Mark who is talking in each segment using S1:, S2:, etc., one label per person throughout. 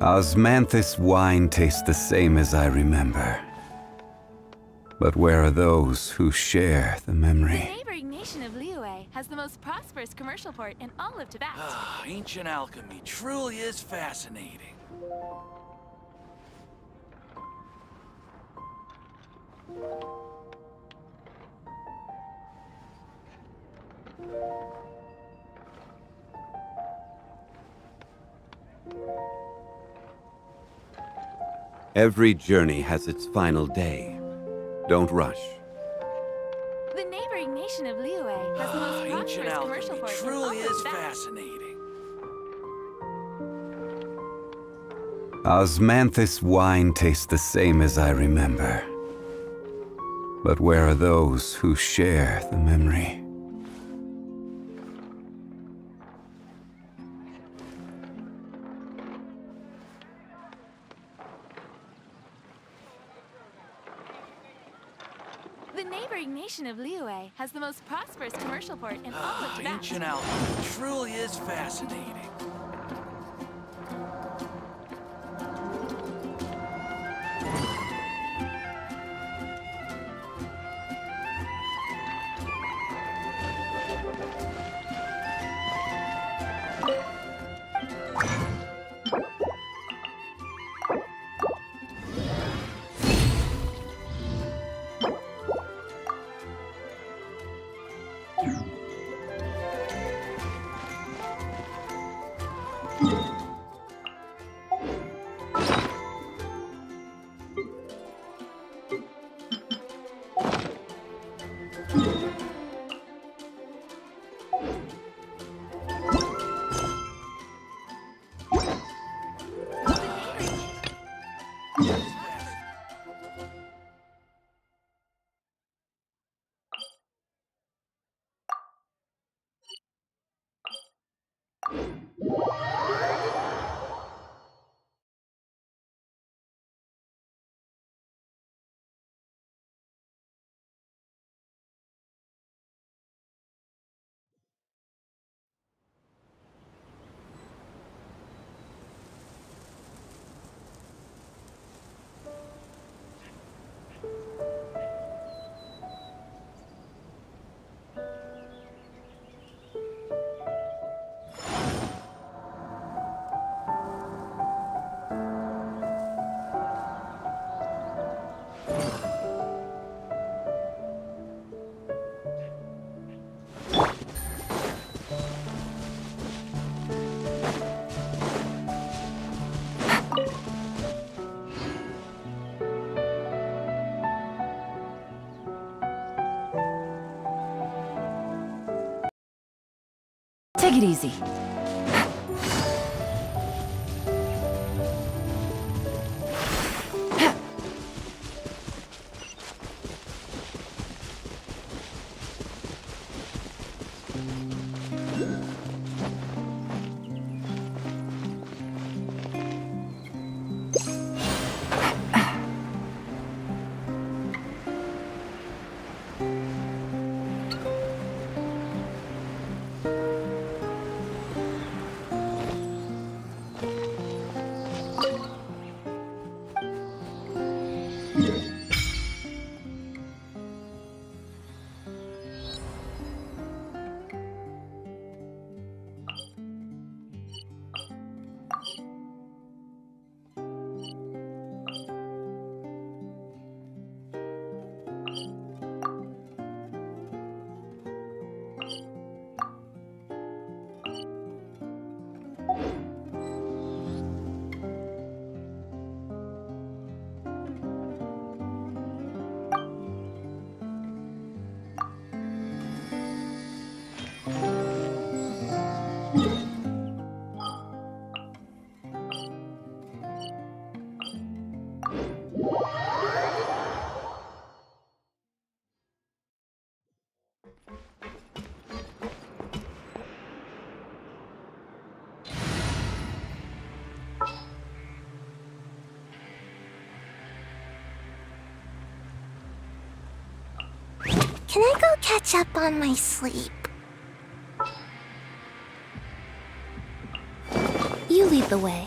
S1: Osmanthus wine tastes the same as I remember. But where are those who share the memory?
S2: The neighboring nation of Liyue has the most prosperous commercial port in all of Tibet.
S3: Ancient alchemy truly is fascinating.
S1: Every journey has its final day. Don't rush.
S2: The neighboring nation of Liyue has the most
S3: Ancient
S2: prosperous commercial
S3: alchemy
S2: port in all
S3: truly
S2: of
S3: is
S2: Tibet.
S3: fascinating.
S1: Osmanthus wine tastes the same as I remember. But where are those who share the memory?
S2: The neighboring nation of Liyue has the most prosperous commercial port in all of Tibet.
S3: Ancient alchemy truly is fascinating.
S4: Take it easy.
S5: Can I go catch up on my sleep? You lead the way.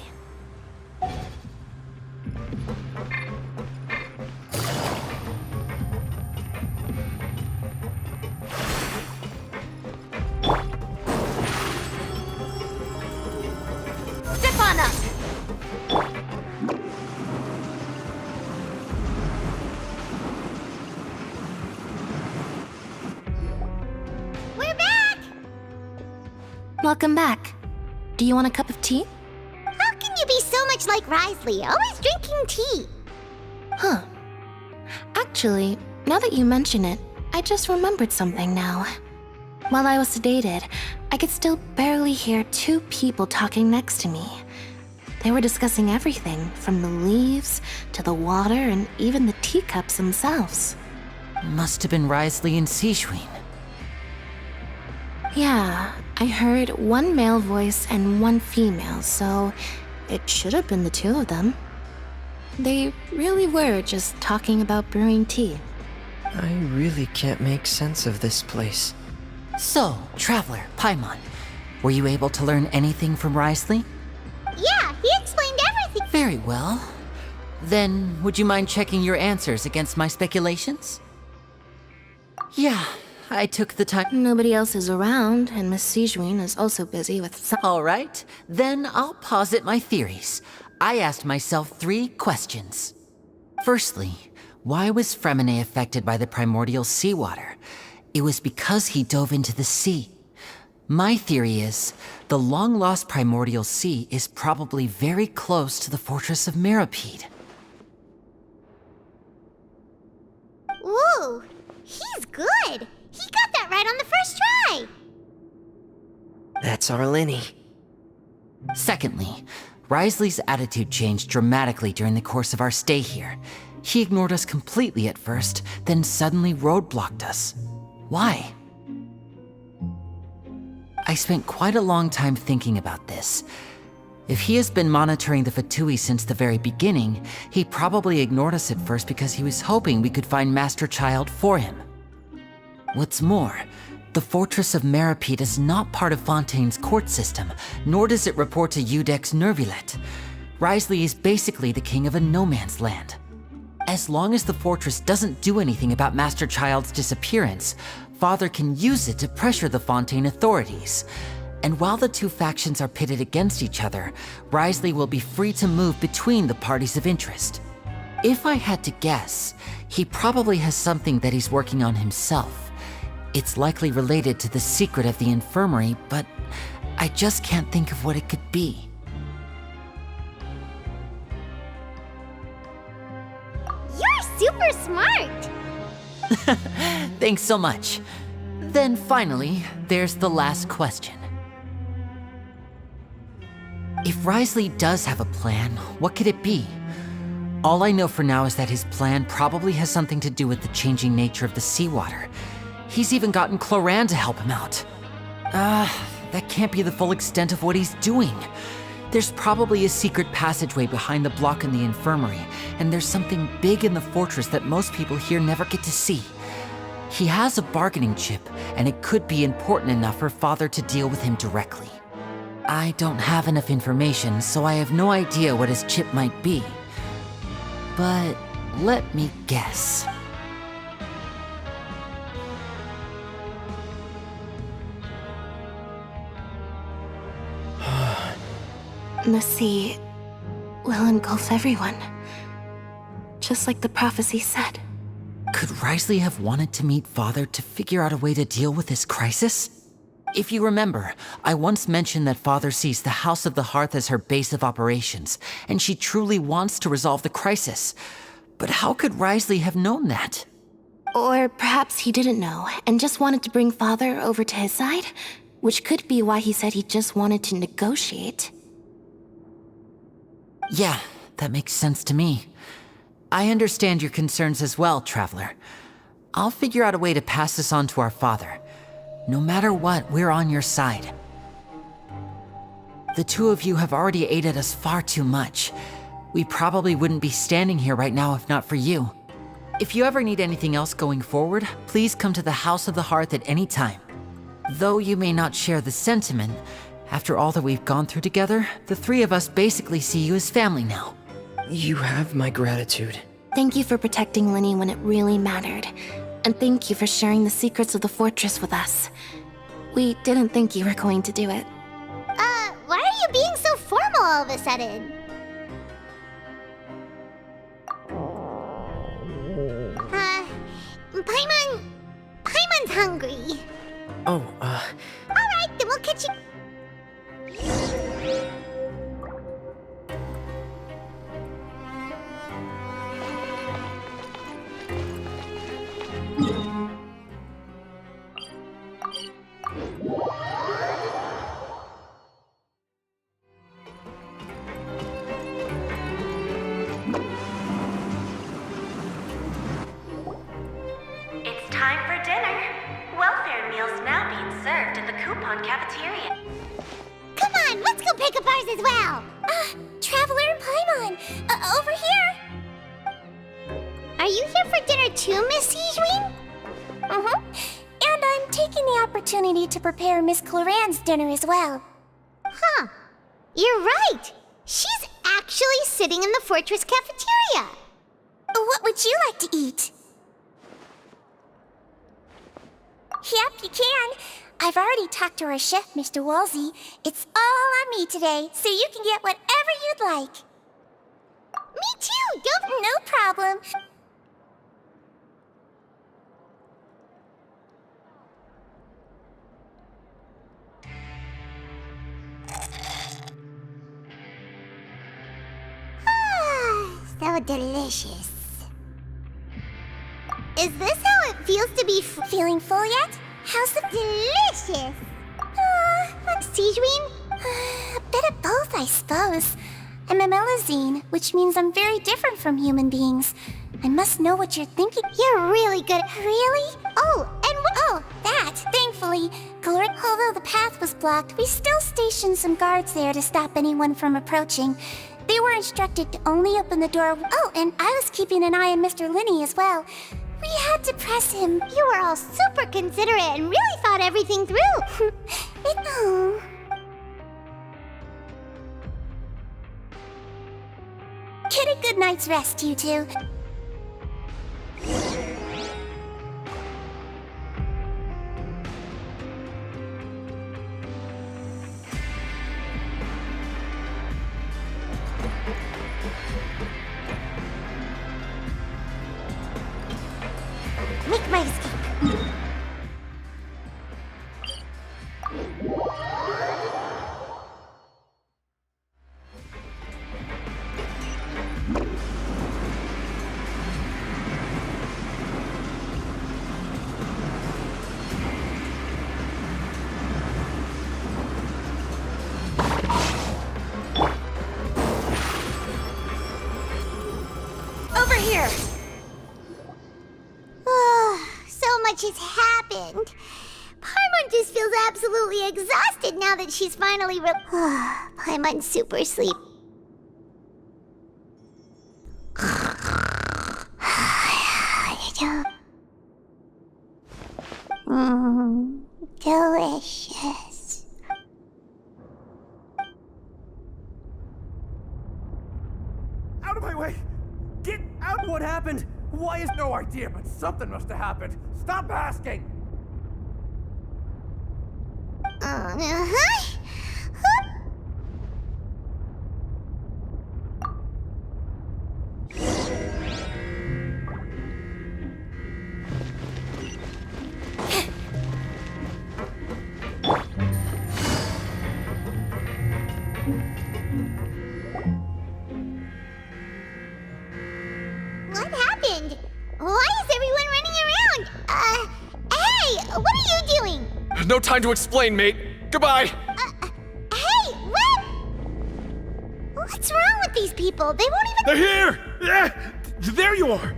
S4: Welcome back. Do you want a cup of tea?
S5: How can you be so much like Risley, always drinking tea?
S4: Huh. Actually, now that you mention it, I just remembered something now. While I was sedated, I could still barely hear two people talking next to me. They were discussing everything, from the leaves to the water and even the teacups themselves.
S6: Must have been Risley and Seishween.
S4: Yeah, I heard one male voice and one female, so it should have been the two of them. They really were just talking about brewing tea.
S7: I really can't make sense of this place.
S6: So, Traveler, Paimon, were you able to learn anything from Risley?
S5: Yeah, he explained everything.
S6: Very well. Then, would you mind checking your answers against my speculations? Yeah, I took the time.
S4: Nobody else is around, and Miss Sejuin is also busy with some.
S6: All right, then I'll posit my theories. I asked myself 3 questions. Firstly, why was Fremine affected by the primordial seawater? It was because he dove into the sea. My theory is, the long-lost primordial sea is probably very close to the fortress of Mirapede.
S5: Ooh, he's good. He got that right on the first try.
S7: That's our Linny.
S6: Secondly, Risley's attitude changed dramatically during the course of our stay here. He ignored us completely at first, then suddenly roadblocked us. Why? I spent quite a long time thinking about this. If he has been monitoring the Fatui since the very beginning, he probably ignored us at first because he was hoping we could find Master Child for him. What's more, the Fortress of Mirapede is not part of Fontaine's court system, nor does it report to Udex Nervulet. Risley is basically the king of a no-man's land. As long as the fortress doesn't do anything about Master Child's disappearance, Father can use it to pressure the Fontaine authorities. And while the two factions are pitted against each other, Risley will be free to move between the parties of interest. If I had to guess, he probably has something that he's working on himself. It's likely related to the secret of the infirmary, but I just can't think of what it could be.
S5: You're super smart.
S6: Thanks so much. Then finally, there's the last question. If Risley does have a plan, what could it be? All I know for now is that his plan probably has something to do with the changing nature of the seawater. He's even gotten Cloran to help him out. That can't be the full extent of what he's doing. There's probably a secret passageway behind the block in the infirmary, and there's something big in the fortress that most people here never get to see. He has a bargaining chip, and it could be important enough for Father to deal with him directly. I don't have enough information, so I have no idea what his chip might be. But let me guess.
S4: The sea will engulf everyone, just like the prophecy said.
S6: Could Risley have wanted to meet Father to figure out a way to deal with this crisis? If you remember, I once mentioned that Father sees the House of the Hearth as her base of operations, and she truly wants to resolve the crisis. But how could Risley have known that?
S4: Or perhaps he didn't know and just wanted to bring Father over to his side, which could be why he said he just wanted to negotiate.
S6: Yeah, that makes sense to me. I understand your concerns as well, Traveler. I'll figure out a way to pass this on to our father. No matter what, we're on your side. The two of you have already aided us far too much. We probably wouldn't be standing here right now if not for you. If you ever need anything else going forward, please come to the House of the Hearth at any time. Though you may not share the sentiment, after all that we've gone through together, the three of us basically see you as family now.
S7: You have my gratitude.
S4: Thank you for protecting Linny when it really mattered. And thank you for sharing the secrets of the fortress with us. We didn't think you were going to do it.
S5: Why are you being so formal all of a sudden? Paimon's hungry.
S7: Oh,
S5: Alright, then we'll catch you...
S8: It's time for dinner. Welfare meals now being served in the coupon cafeteria.
S5: Come on, let's go pick up ours as well.
S9: Traveler and Paimon, over here.
S5: Are you here for dinner too, Miss Sijwin?
S9: And I'm taking the opportunity to prepare Miss Cloran's dinner as well.
S5: Huh. You're right. She's actually sitting in the fortress cafeteria.
S9: What would you like to eat? Yep, you can. I've already talked to our chef, Mr. Wolsey. It's all on me today, so you can get whatever you'd like.
S5: Me too, don't...
S9: No problem.
S5: So delicious. Is this how it feels to be
S9: Feeling full yet? How's the...
S5: delicious? Sijwin?
S9: A bit of both, I suppose. I'm a Melazine, which means I'm very different from human beings. I must know what you're thinking.
S5: You're really good.
S9: Really?
S5: Oh, and what?
S9: Oh, that! Thankfully, although the path was blocked, we still stationed some guards there to stop anyone from approaching. They were instructed to only open the door. Oh, and I was keeping an eye on Mr. Linney as well. We had to press him.
S5: You were all super considerate and really thought everything through.
S9: Get a good night's rest, you two.
S5: Make my escape.
S9: Over here!
S5: So much has happened. Paimon just feels absolutely exhausted now that she's finally Paimon's super sleep. Delicious.
S10: Out of my way! Get out! What happened? Why is no idea, but something must have happened. Stop asking!
S5: What happened? Why is everyone running around? Hey! What are you doing?
S10: No time to explain, mate. Goodbye!
S5: Hey! What? What's wrong with these people? They won't even...
S10: They're here! Yeah! There you are!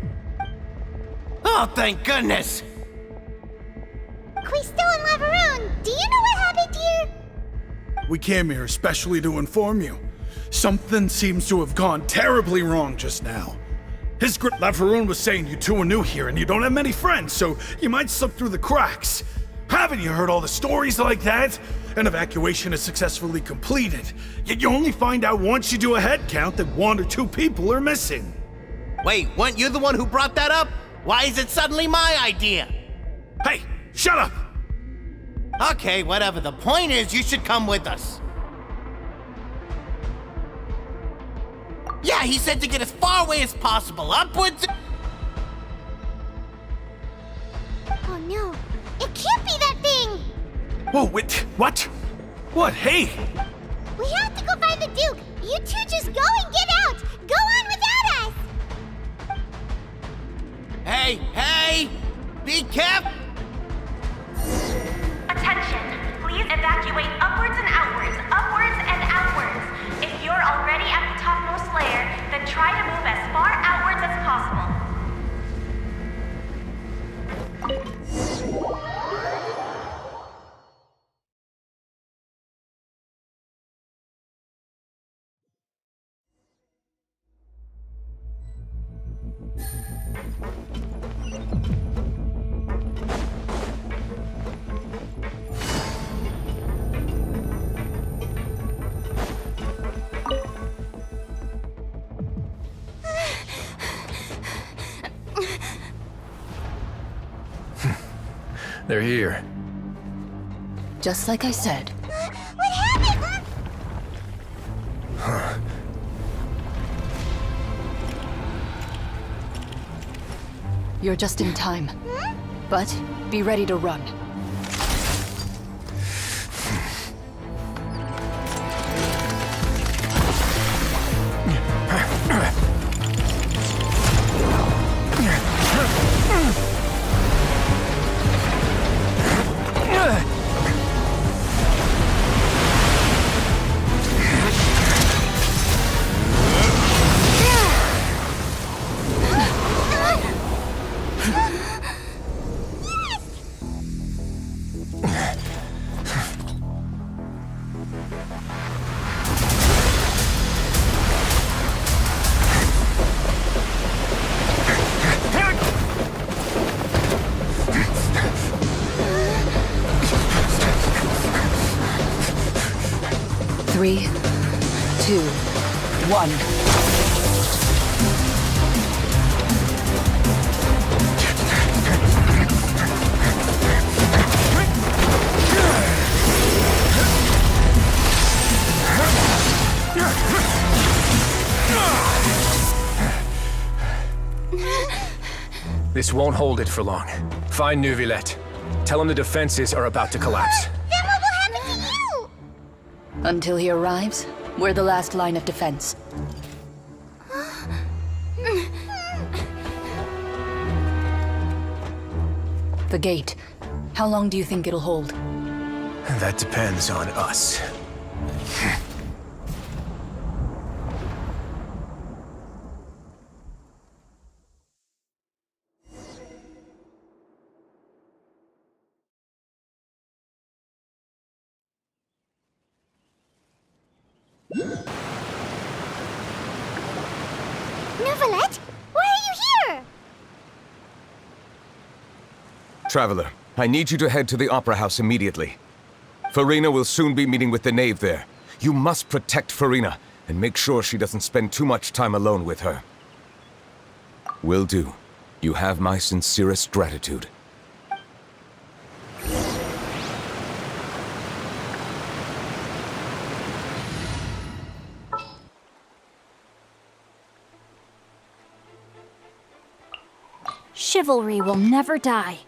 S3: Oh, thank goodness!
S5: Quisto and Lavaroon, do you know what happened here?
S11: We came here especially to inform you. Something seems to have gone terribly wrong just now. His Lavaroon was saying you two are new here and you don't have many friends, so you might slip through the cracks. Haven't you heard all the stories like that? An evacuation is successfully completed, yet you only find out once you do a head count that 1 or 2 people are missing.
S3: Wait, weren't you the one who brought that up? Why is it suddenly my idea?
S11: Hey, shut up!
S3: Okay, whatever. The point is, you should come with us. Yeah, he said to get as far away as possible, upwards.
S5: Oh no, it can't be that thing!
S11: Whoa, wait, what? What? Hey!
S5: We have to go find the Duke! You two just go and get out! Go on without us!
S3: Hey, hey! Be careful!
S8: Attention! Please evacuate upwards and outwards, upwards and outwards. If you're already at the topmost layer, then try to move as far outwards as possible.
S10: They're here.
S12: Just like I said.
S5: What happened?
S12: You're just in time. But be ready to run. Three, 2, 1.
S10: This won't hold it for long. Find Neuvillette. Tell him the defenses are about to collapse.
S5: Then what will happen to you?
S12: Until he arrives, we're the last line of defense. The gate. How long do you think it'll hold?
S10: That depends on us.
S5: Neuvillette? Why are you here?
S13: Traveler, I need you to head to the Opera House immediately. Farina will soon be meeting with the knave there. You must protect Farina, and make sure she doesn't spend too much time alone with her. Will do. You have my sincerest gratitude.
S2: Chivalry will never die.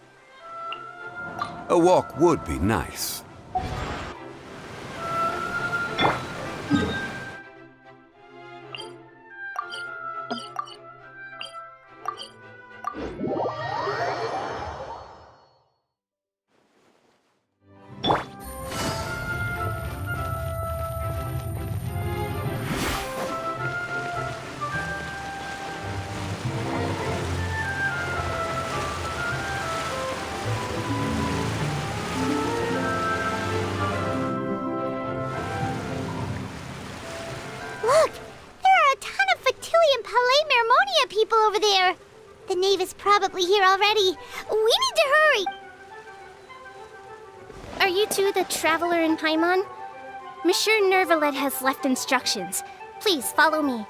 S1: A walk would be nice.
S5: Look! There are a ton of Fatilian Palais Mermonia people over there! The knave is probably here already. We need to hurry!
S9: Are you two the traveler in Paimon? Monsieur Neuvillette has left instructions. Please follow me.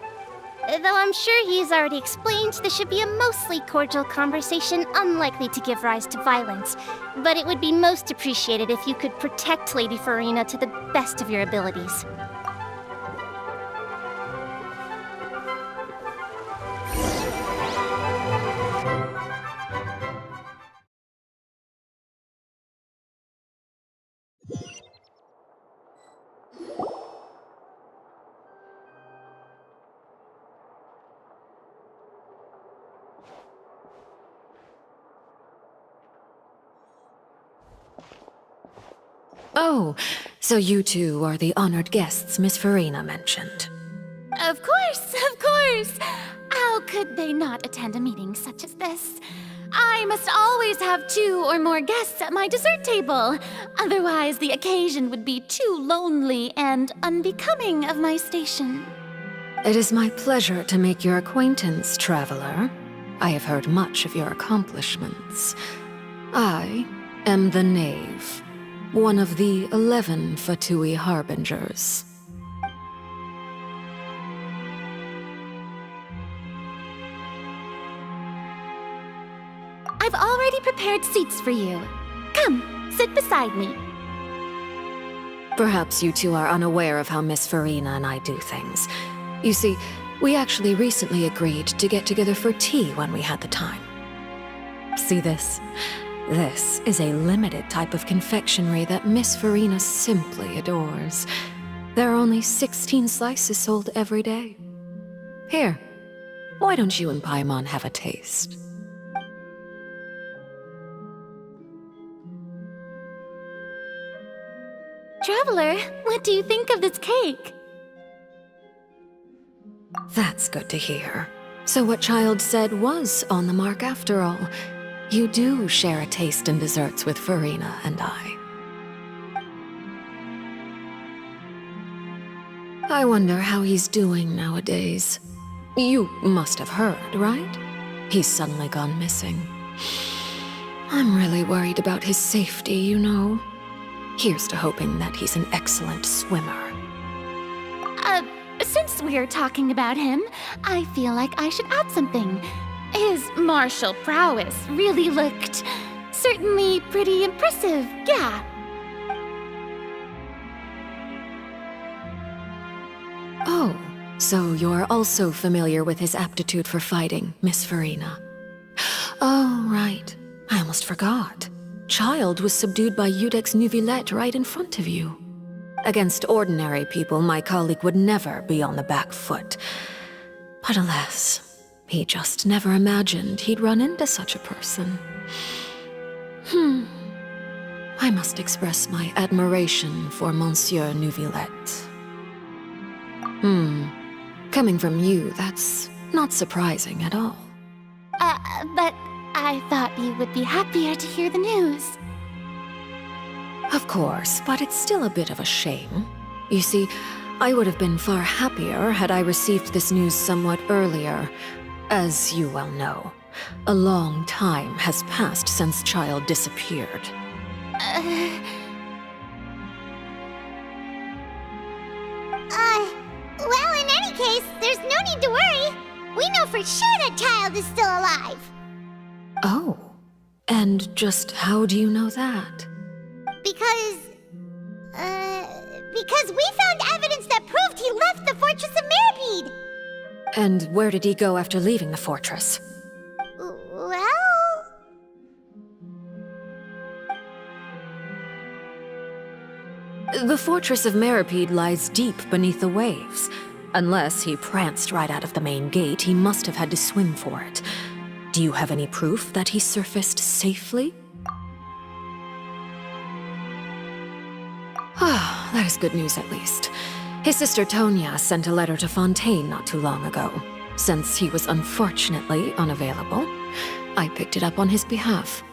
S9: Though I'm sure he's already explained, this should be a mostly cordial conversation, unlikely to give rise to violence. But it would be most appreciated if you could protect Lady Farina to the best of your abilities.
S14: Oh, so you two are the honored guests Miss Farina mentioned.
S2: Of course, of course! How could they not attend a meeting such as this? I must always have 2 or more guests at my dessert table. Otherwise, the occasion would be too lonely and unbecoming of my station.
S14: It is my pleasure to make your acquaintance, traveler. I have heard much of your accomplishments. I am the Knave, one of the 11 Fatui Harbingers.
S2: I've already prepared seats for you. Come, sit beside me.
S14: Perhaps you two are unaware of how Miss Farina and I do things. You see, we actually recently agreed to get together for tea when we had the time. See this? This is a limited type of confectionery that Miss Farina simply adores. There are only 16 slices sold every day. Here, why don't you and Paimon have a taste?
S2: Traveler, what do you think of this cake?
S14: That's good to hear. So what Child said was on the mark after all. You do share a taste in desserts with Farina and I. I wonder how he's doing nowadays. You must have heard, right? He's suddenly gone missing. I'm really worried about his safety, you know. Here's to hoping that he's an excellent swimmer.
S2: Since we're talking about him, I feel like I should add something. His martial prowess really looked certainly pretty impressive, yeah.
S14: Oh, so you're also familiar with his aptitude for fighting, Miss Farina. Oh, right. I almost forgot. Child was subdued by Udex Nuvillette right in front of you. Against ordinary people, my colleague would never be on the back foot. But alas, he just never imagined he'd run into such a person. I must express my admiration for Monsieur Nuvillette. Coming from you, that's not surprising at all.
S2: But I thought you would be happier to hear the news.
S14: Of course, but it's still a bit of a shame. You see, I would have been far happier had I received this news somewhat earlier. As you well know, a long time has passed since Child disappeared.
S5: Well, in any case, there's no need to worry. We know for sure that Child is still alive.
S14: Oh, and just how do you know that?
S5: Because we found evidence that proved he left the Fortress of Meripede.
S14: And where did he go after leaving the fortress?
S5: Well...
S14: The Fortress of Meripede lies deep beneath the waves. Unless he pranced right out of the main gate, he must have had to swim for it. Do you have any proof that he surfaced safely? Ah, that is good news at least. His sister Tonya sent a letter to Fontaine not too long ago. Since he was unfortunately unavailable, I picked it up on his behalf.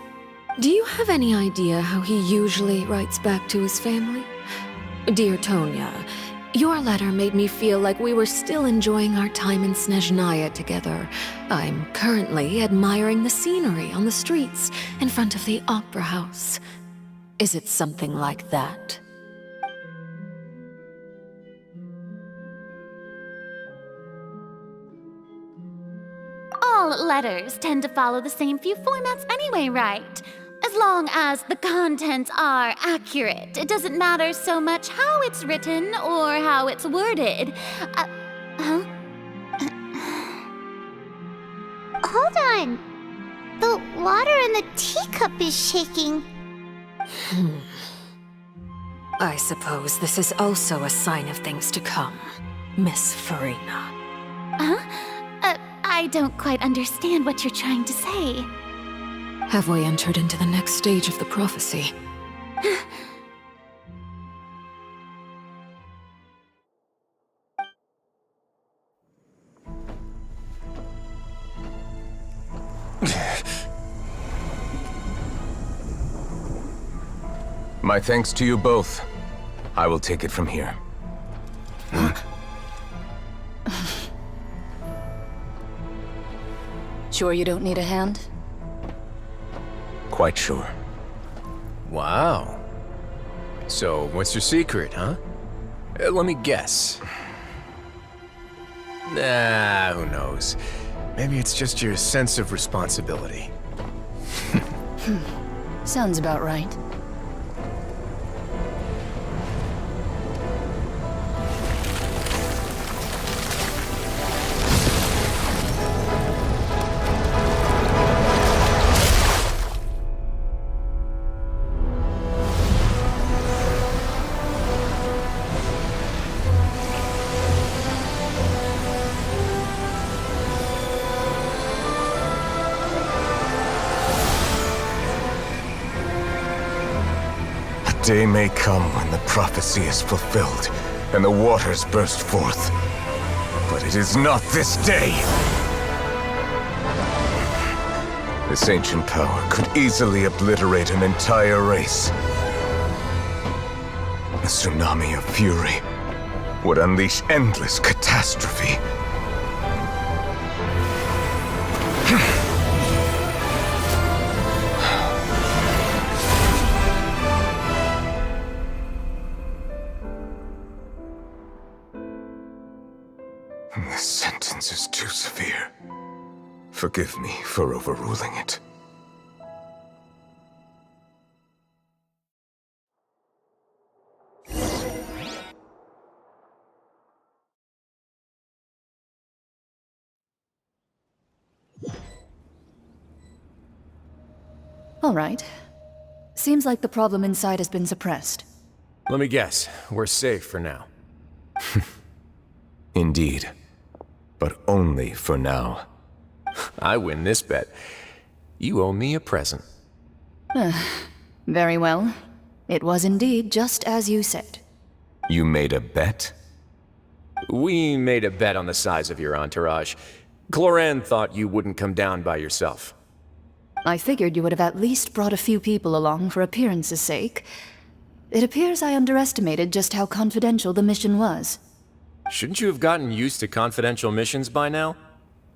S14: Do you have any idea how he usually writes back to his family? Dear Tonya, your letter made me feel like we were still enjoying our time in Snezhnaya together. I'm currently admiring the scenery on the streets in front of the opera house. Is it something like that?
S2: All letters tend to follow the same few formats anyway, right? As long as the contents are accurate, it doesn't matter so much how it's written or how it's worded.
S5: Hold on. The water in the teacup is shaking.
S14: I suppose this is also a sign of things to come, Miss Farina.
S2: I don't quite understand what you're trying to say.
S14: Have we entered into the next stage of the prophecy?
S13: My thanks to you both. I will take it from here.
S12: Sure you don't need a hand?
S13: Quite sure.
S15: Wow. So, what's your secret, huh? Let me guess. Nah, who knows? Maybe it's just your sense of responsibility.
S12: Sounds about right.
S13: A day may come when the prophecy is fulfilled, and the waters burst forth. But it is not this day! This ancient power could easily obliterate an entire race. A tsunami of fury would unleash endless catastrophe. This sentence is too severe. Forgive me for overruling it.
S12: All right. Seems like the problem inside has been suppressed.
S15: Let me guess, we're safe for now.
S13: Indeed. But only for now.
S15: I win this bet. You owe me a present.
S12: Very well. It was indeed just as you said.
S13: You made a bet?
S15: We made a bet on the size of your entourage. Cloran thought you wouldn't come down by yourself.
S12: I figured you would have at least brought a few people along for appearance's sake. It appears I underestimated just how confidential the mission was.
S15: Shouldn't you have gotten used to confidential missions by now?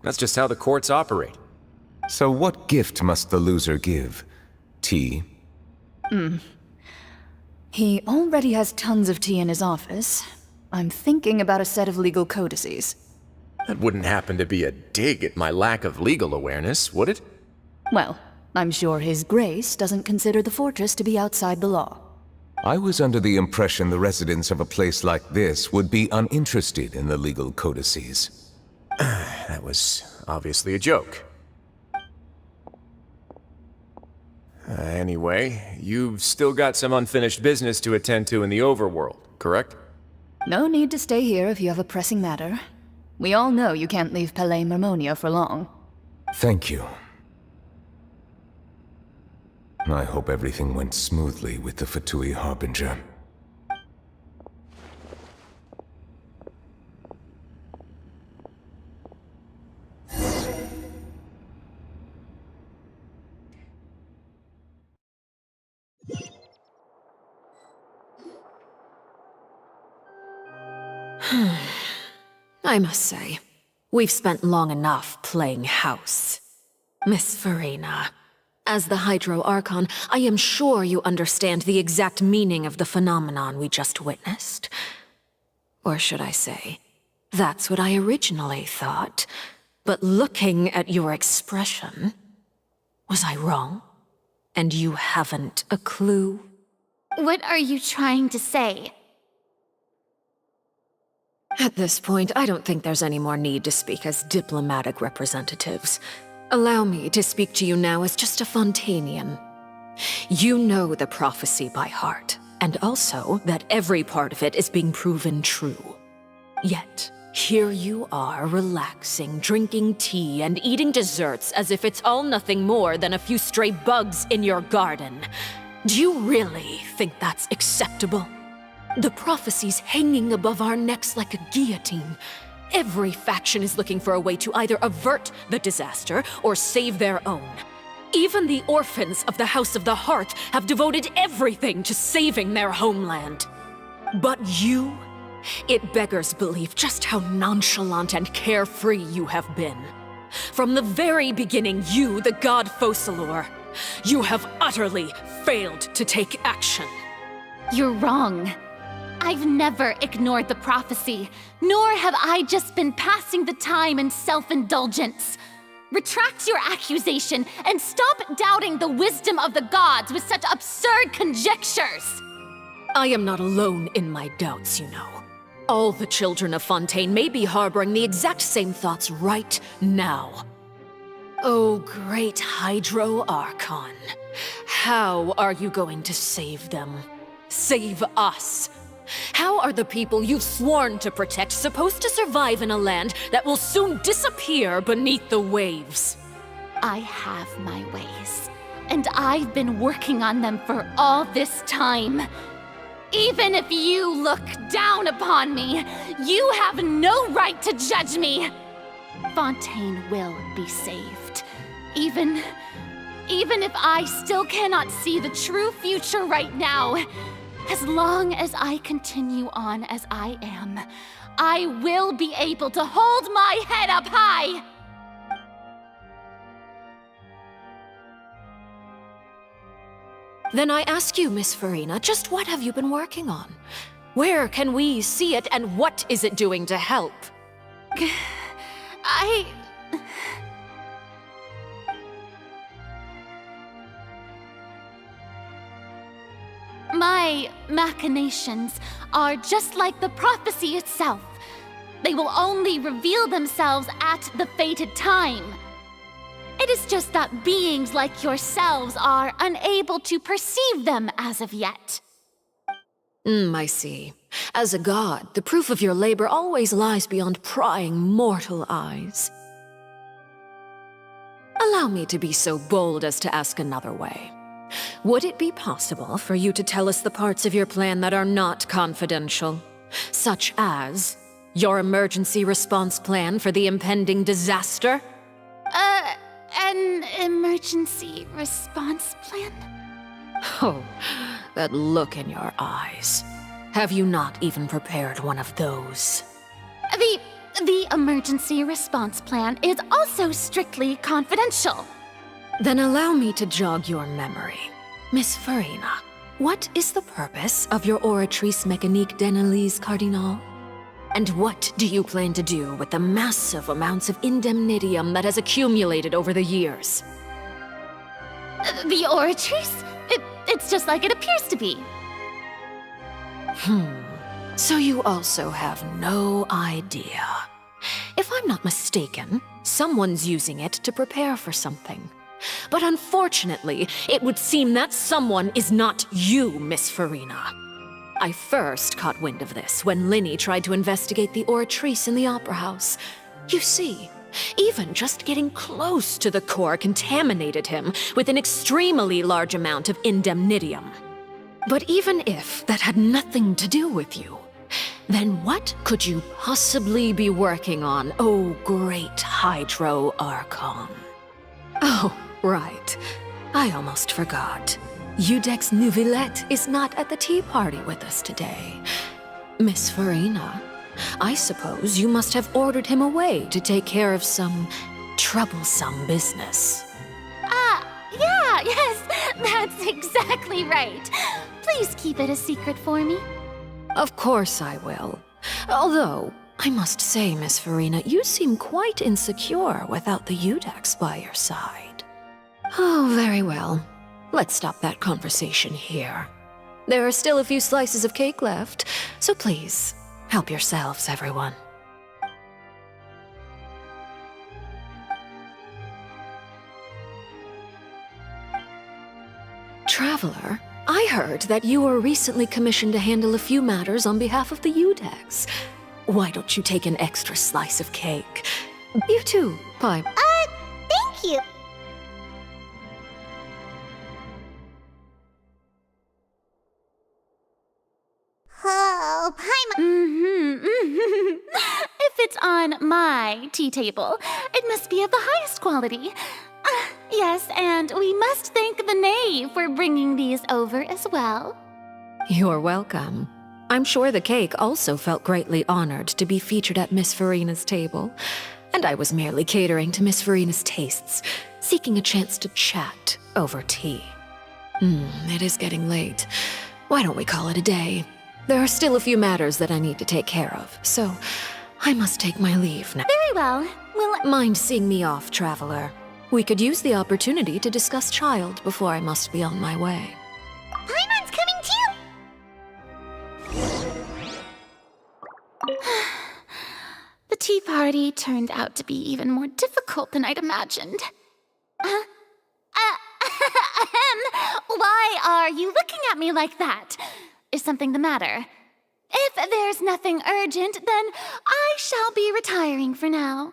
S15: That's just how the courts operate.
S13: So what gift must the loser give? Tea?
S12: He already has tons of tea in his office. I'm thinking about a set of legal codices.
S15: That wouldn't happen to be a dig at my lack of legal awareness, would it?
S12: Well, I'm sure His Grace doesn't consider the fortress to be outside the law.
S13: I was under the impression the residents of a place like this would be uninterested in the legal codices.
S15: That was obviously a joke. Anyway, you've still got some unfinished business to attend to in the overworld, correct?
S12: No need to stay here if you have a pressing matter. We all know you can't leave Palais Mermonia for long.
S13: Thank you. I hope everything went smoothly with the Fatui Harbinger.
S14: I must say, we've spent long enough playing house. Miss Farina, as the Hydro Archon, I am sure you understand the exact meaning of the phenomenon we just witnessed. Or should I say, that's what I originally thought. But looking at your expression, was I wrong? And you haven't a clue?
S2: What are you trying to say?
S14: At this point, I don't think there's any more need to speak as diplomatic representatives. Allow me to speak to you now as just a Fontanian. You know the prophecy by heart, and also that every part of it is being proven true. Yet, here you are relaxing, drinking tea, and eating desserts as if it's all nothing more than a few stray bugs in your garden. Do you really think that's acceptable? The prophecy's hanging above our necks like a guillotine. Every faction is looking for a way to either avert the disaster or save their own. Even the orphans of the House of the Hearth have devoted everything to saving their homeland. But you? It beggars belief just how nonchalant and carefree you have been. From the very beginning, you, the god Focalor, you have utterly failed to take action.
S2: You're wrong. I've never ignored the prophecy, nor have I just been passing the time in self-indulgence. Retract your accusation and stop doubting the wisdom of the gods with such absurd conjectures!
S14: I am not alone in my doubts, you know. All the children of Fontaine may be harboring the exact same thoughts right now. Oh, great Hydro Archon. How are you going to save them? Save us? How are the people you've sworn to protect supposed to survive in a land that will soon disappear beneath the waves?
S2: I have my ways, and I've been working on them for all this time. Even if you look down upon me, you have no right to judge me! Fontaine will be saved. Even if I still cannot see the true future right now, as long as I continue on as I am, I will be able to hold my head up high!
S14: Then I ask you, Miss Farina, just what have you been working on? Where can we see it, and what is it doing to help?
S2: My machinations are just like the prophecy itself. They will only reveal themselves at the fated time. It is just that beings like yourselves are unable to perceive them as of yet.
S14: I see. As a god, the proof of your labor always lies beyond prying mortal eyes. Allow me to be so bold as to ask another way. Would it be possible for you to tell us the parts of your plan that are not confidential? Such as your emergency response plan for the impending disaster?
S2: An emergency response plan?
S14: Oh, that look in your eyes. Have you not even prepared one of those?
S2: The emergency response plan is also strictly confidential.
S14: Then allow me to jog your memory. Miss Farina, what is the purpose of your Oratrice Mécanique d'Analyse Cardinal? And what do you plan to do with the massive amounts of indemnitium that has accumulated over the years?
S2: The Oratrice? It's just like it appears to be.
S14: So you also have no idea. If I'm not mistaken, someone's using it to prepare for something. But unfortunately, it would seem that someone is not you, Miss Farina. I first caught wind of this when Linny tried to investigate the Oratrice in the Opera House. You see, even just getting close to the core contaminated him with an extremely large amount of indemnitium. But even if that had nothing to do with you, then what could you possibly be working on, oh great Hydro Archon? Oh, right. I almost forgot. Udex Nouvillette is not at the tea party with us today. Miss Farina, I suppose you must have ordered him away to take care of some troublesome business.
S2: Yes, that's exactly right. Please keep it a secret for me.
S14: Of course I will. Although, I must say, Miss Farina, you seem quite insecure without the Udex by your side. Oh, very well. Let's stop that conversation here. There are still a few slices of cake left, so please, help yourselves, everyone. Traveler, I heard that you were recently commissioned to handle a few matters on behalf of the Udex. Why don't you take an extra slice of cake? You too, Pipe.
S5: Thank you. Oh, Paimon.
S2: If it's on my tea table, it must be of the highest quality. Yes, and we must thank the knave for bringing these over as well.
S14: You're welcome. I'm sure the cake also felt greatly honored to be featured at Miss Farina's table, and I was merely catering to Miss Farina's tastes, seeking a chance to chat over tea. It is getting late. Why don't we call it a day? There are still a few matters that I need to take care of, so I must take my leave now.
S2: Very well.
S14: Mind seeing me off, traveler? We could use the opportunity to discuss Child before I must be on my way.
S5: Paimon's coming too!
S2: The tea party turned out to be even more difficult than I'd imagined. Why are you looking at me like that? Is something the matter? If there's nothing urgent, then I shall be retiring for now.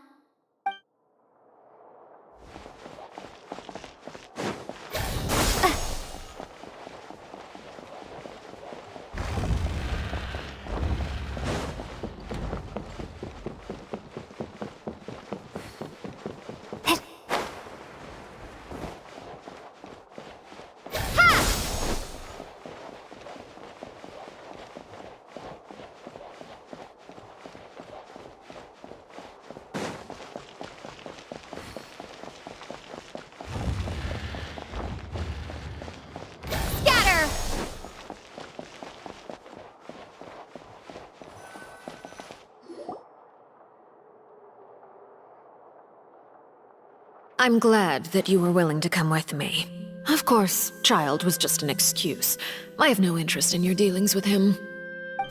S14: I'm glad that you were willing to come with me. Of course, Child was just an excuse. I have no interest in your dealings with him.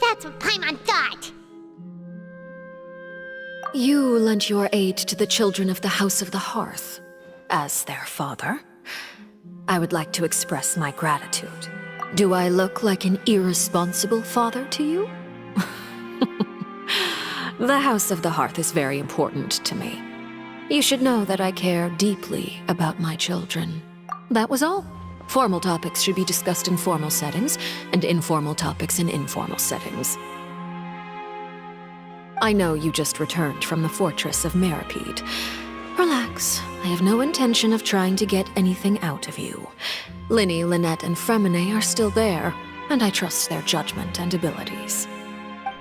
S5: That's what Paimon thought!
S14: You lent your aid to the children of the House of the Hearth. As their father, I would like to express my gratitude. Do I look like an irresponsible father to you? The House of the Hearth is very important to me. You should know that I care deeply about my children. That was all. Formal topics should be discussed in formal settings, and informal topics in informal settings. I know you just returned from the fortress of Meripede. Relax. I have no intention of trying to get anything out of you. Linny, Lynette, and Fremine are still there, and I trust their judgment and abilities.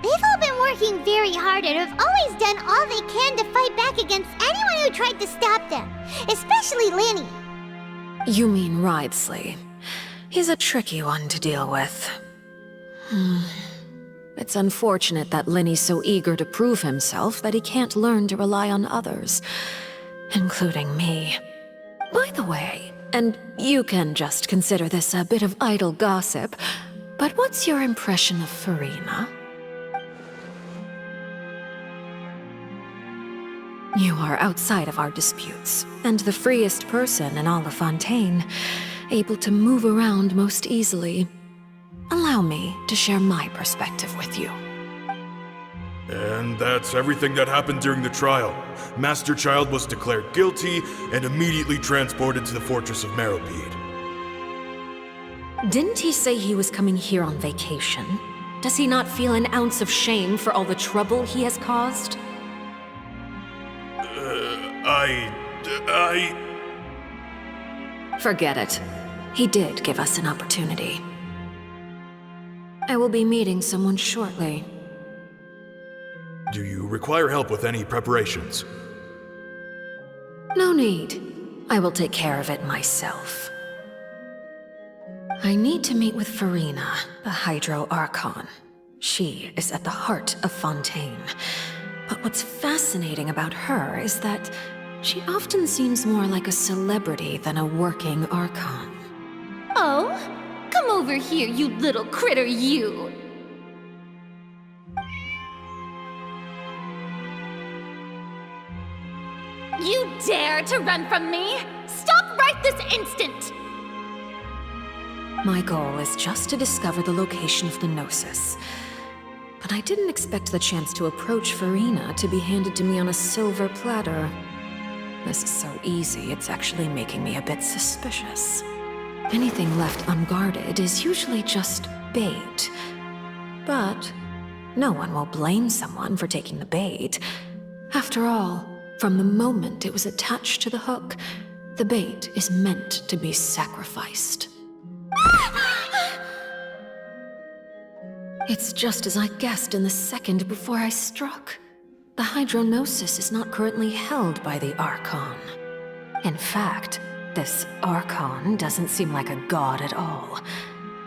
S5: They've all been working very hard and have always done all they can to fight back against anyone who tried to stop them, especially Linny.
S14: You mean Wriothesley. He's a tricky one to deal with. It's unfortunate that Linny's so eager to prove himself that he can't learn to rely on others, including me. By the way, and you can just consider this a bit of idle gossip, but what's your impression of Farina? You are outside of our disputes, and the freest person in all of Fontaine, able to move around most easily. Allow me to share my perspective with you.
S11: And that's everything that happened during the trial. Master Child was declared guilty and immediately transported to the Fortress of Meripede.
S14: Didn't he say he was coming here on vacation? Does he not feel an ounce of shame for all the trouble he has caused? Forget it. He did give us an opportunity. I will be meeting someone shortly.
S11: Do you require help with any preparations?
S14: No need. I will take care of it myself. I need to meet with Farina, the Hydro Archon. She is at the heart of Fontaine. But what's fascinating about her is that she often seems more like a celebrity than a working Archon.
S2: Oh? Come over here, you little critter, you! You dare to run from me? Stop right this instant!
S14: My goal is just to discover the location of the Gnosis. But I didn't expect the chance to approach Farina to be handed to me on a silver platter. This is so easy, it's actually making me a bit suspicious. Anything left unguarded is usually just bait. But no one will blame someone for taking the bait. After all, from the moment it was attached to the hook, The bait is meant to be sacrificed. It's just as I guessed in the second before I struck. The Hydronosis is not currently held by the Archon. In fact, this Archon doesn't seem like a god at all.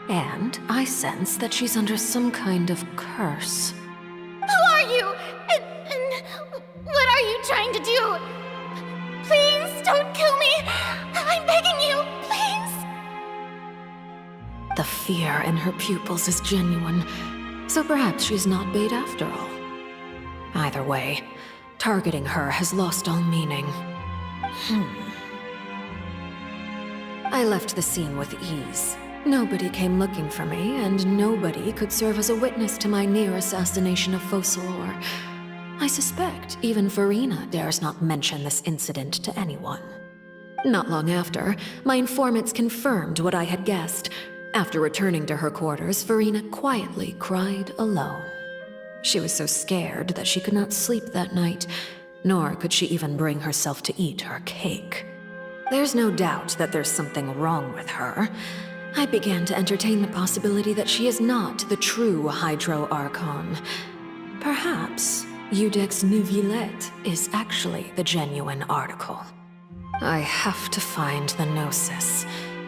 S14: And I sense that she's under some kind of curse.
S2: Who are you? And what are you trying to do? Please don't kill me! I'm begging you, please!
S14: The fear in her pupils is genuine, so perhaps she's not bait after all. Either way, targeting her has lost all meaning. I left the scene with ease. Nobody came looking for me, and nobody could serve as a witness to my near assassination of Focalor. I suspect even Farina dares not mention this incident to anyone. Not long after, my informants confirmed what I had guessed. After returning to her quarters, Farina quietly cried alone. She was so scared that she could not sleep that night, nor could she even bring herself to eat her cake. There's no doubt that there's something wrong with her. I began to entertain the possibility that she is not the true Hydro Archon. Perhaps Iudex Neuvillette is actually the genuine article. I have to find the Gnosis.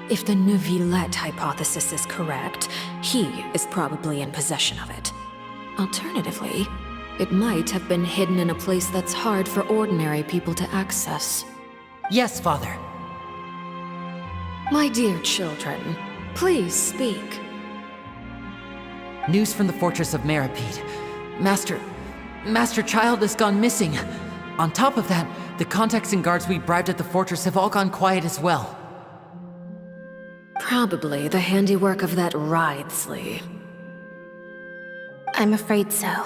S14: If the Neuvillette hypothesis is correct, he is probably in possession of it. Alternatively, it might have been hidden in a place that's hard for ordinary people to access.
S6: Yes, Father.
S14: My dear children, please speak.
S6: News from the fortress of Meripede. Master Child has gone missing. On top of that, the contacts and guards we bribed at the fortress have all gone quiet as well.
S14: Probably the handiwork of that Wriothesley.
S4: I'm afraid so.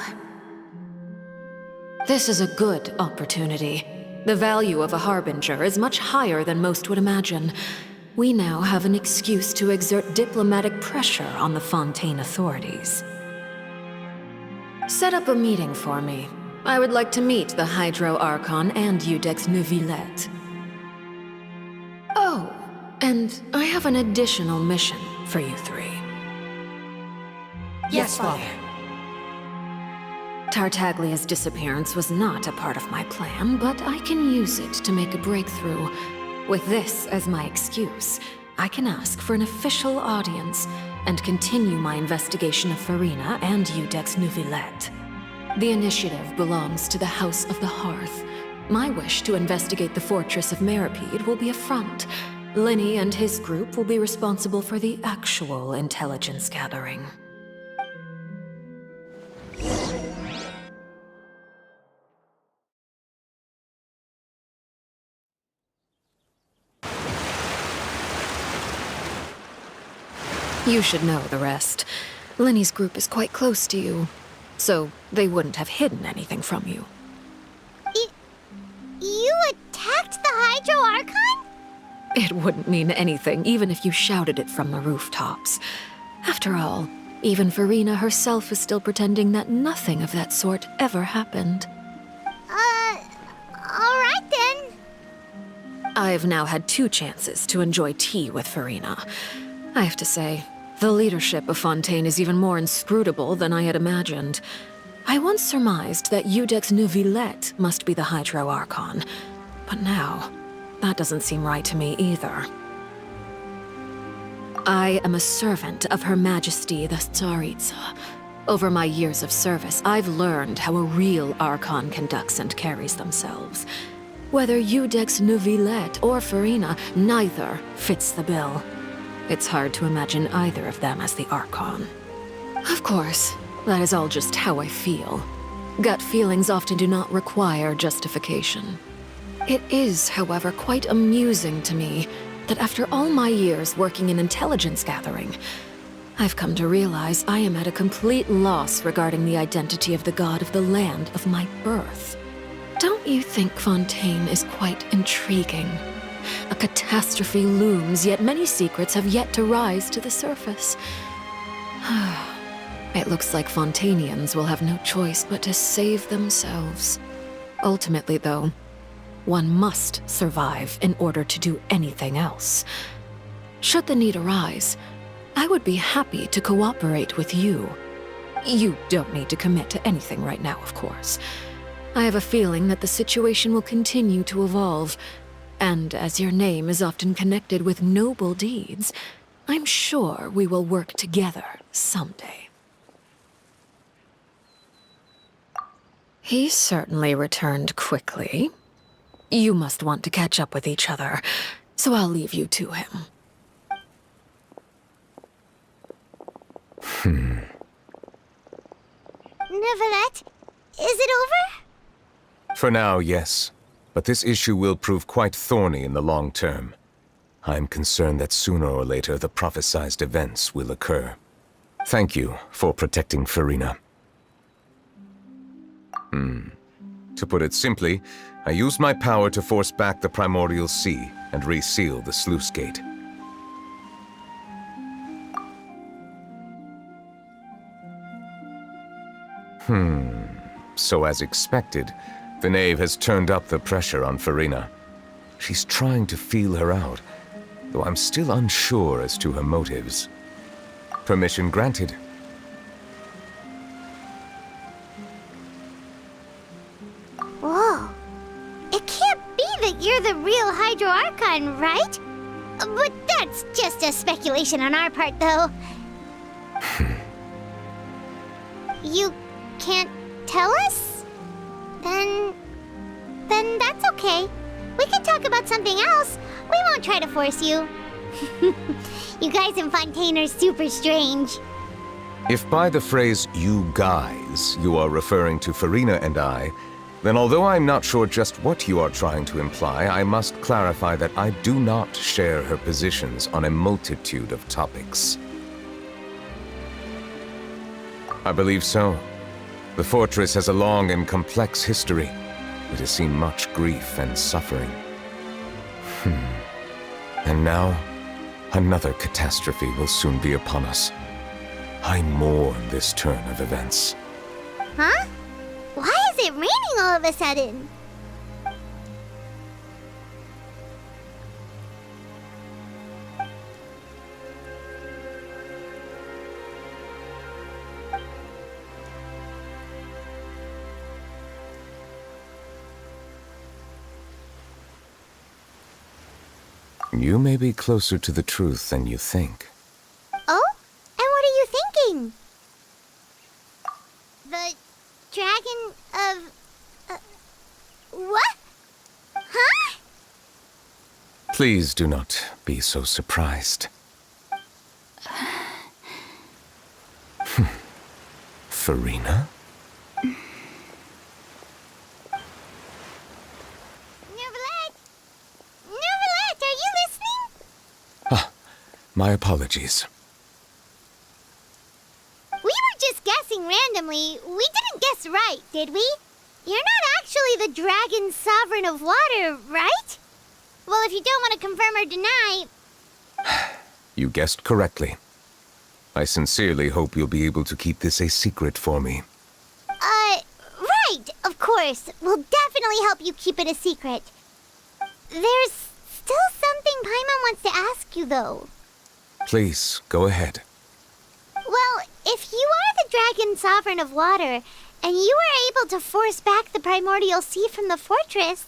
S14: This is a good opportunity. The value of a Harbinger is much higher than most would imagine. We now have an excuse to exert diplomatic pressure on the Fontaine authorities. Set up a meeting for me. I would like to meet the Hydro Archon and Iudex Neuvillette. Oh, and I have an additional mission for you three.
S6: Yes, Father.
S14: Tartaglia's disappearance was not a part of my plan, but I can use it to make a breakthrough. With this as my excuse, I can ask for an official audience and continue my investigation of Farina and Iudex Neuvillette. The initiative belongs to the House of the Hearth. My wish to investigate the fortress of Meripede will be a front. Linny and his group will be responsible for the actual intelligence gathering. You should know the rest. Linny's group is quite close to you, so they wouldn't have hidden anything from you.
S5: You attacked the Hydro Archon?
S14: It wouldn't mean anything, even if you shouted it from the rooftops. After all, even Farina herself is still pretending that nothing of that sort ever happened.
S5: Alright then.
S14: I've now had 2 chances to enjoy tea with Farina. I have to say, the leadership of Fontaine is even more inscrutable than I had imagined. I once surmised that Iudex Neuvillette must be the Hydro Archon, but now, that doesn't seem right to me either. I am a servant of Her Majesty the Tsaritsa. Over my years of service, I've learned how a real Archon conducts and carries themselves. Whether Iudex Neuvillette or Farina, neither fits the bill. It's hard to imagine either of them as the Archon. Of course, that is all just how I feel. Gut feelings often do not require justification. It is, however, quite amusing to me that after all my years working in intelligence gathering, I've come to realize I am at a complete loss regarding the identity of the god of the land of my birth. Don't you think Fontaine is quite intriguing? A catastrophe looms, yet many secrets have yet to rise to the surface. It looks like Fontainians will have no choice but to save themselves. Ultimately, though, One must survive in order to do anything else. Should the need arise, I would be happy to cooperate with you. You don't need to commit to anything right now, of course. I have a feeling that the situation will continue to evolve, and as your name is often connected with noble deeds, I'm sure we will work together someday. He certainly returned quickly. You must want to catch up with each other, so I'll leave you to him.
S5: Neuvillette, is it over?
S13: For now, yes. But this issue will prove quite thorny in the long term. I'm concerned that sooner or later the prophesized events will occur. Thank you for protecting Furina. To put it simply, I used my power to force back the primordial sea and reseal the sluice gate. So as expected, the knave has turned up the pressure on Furina. She's trying to feel her out, though I'm still unsure as to her motives. Permission granted.
S5: Whoa. It can't be that you're the real Hydro Archon, right? But that's just a speculation on our part, though. You can't tell us? Then that's okay. We can talk about something else. We won't try to force you. You guys in Fontaine are super strange.
S13: If by the phrase, you guys, you are referring to Furina and I, then although I'm not sure just what you are trying to imply, I must clarify that I do not share her positions on a multitude of topics. I believe so. The fortress has a long and complex history. It has seen much grief and suffering. And now, another catastrophe will soon be upon us. I mourn this turn of events.
S5: Huh? Why is it raining all of a sudden?
S13: You may be closer to the truth than you think.
S5: Oh? And what are you thinking? The dragon of... what? Huh?
S13: Please do not be so surprised. Furina? My apologies.
S5: We were just guessing randomly. We didn't guess right, did we? You're not actually the dragon sovereign of water, right? Well, if you don't want to confirm or deny...
S13: You guessed correctly. I sincerely hope you'll be able to keep this a secret for me.
S5: Right, of course. We'll definitely help you keep it a secret. There's still something Paimon wants to ask you, though.
S13: Please, go ahead.
S5: Well, if you are the dragon sovereign of water, and you were able to force back the primordial sea from the fortress,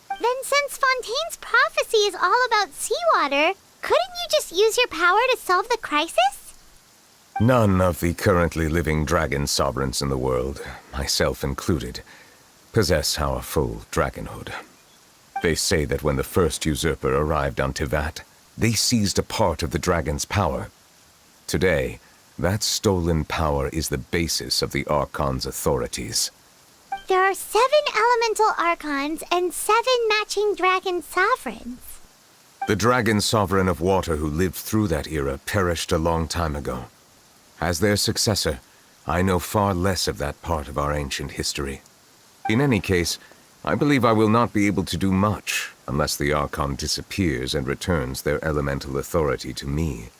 S5: then since Fontaine's prophecy is all about seawater, couldn't you just use your power to solve the crisis?
S13: None of the currently living dragon sovereigns in the world, myself included, possess our full dragonhood. They say that when the first usurper arrived on Tivat, they seized a part of the dragon's power. Today, that stolen power is the basis of the Archon's authorities.
S5: There are 7 elemental Archons and 7 matching dragon sovereigns.
S13: The dragon sovereign of water who lived through that era perished a long time ago. As their successor, I know far less of that part of our ancient history. In any case, I believe I will not be able to do much unless the Archon disappears and returns their elemental authority to me.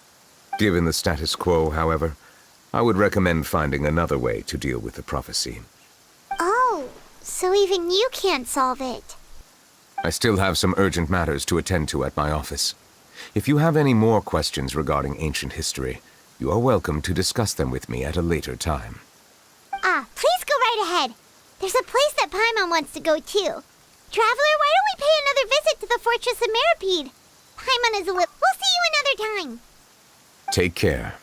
S13: Given the status quo, however, I would recommend finding another way to deal with the prophecy.
S5: Oh, so even you can't solve it.
S13: I still have some urgent matters to attend to at my office. If you have any more questions regarding ancient history, you are welcome to discuss them with me at a later time.
S5: Please go right ahead. There's a place that Paimon wants to go too. Traveler, why don't we pay another visit to the Fortress of Meripede? Paimon is a little... We'll see you another time.
S13: Take care.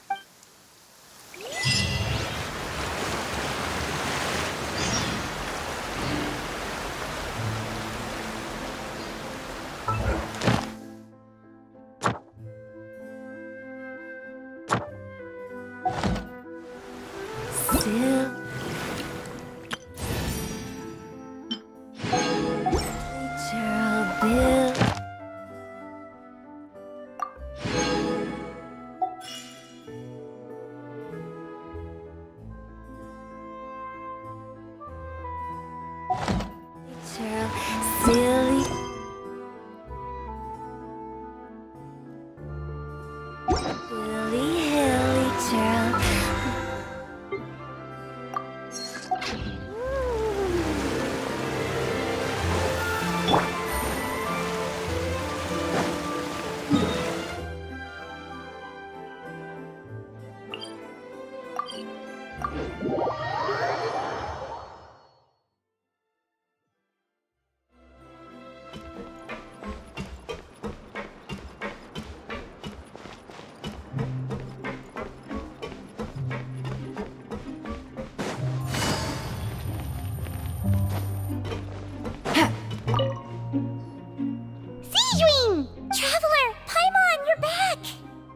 S9: Traveler, Paimon, you're back!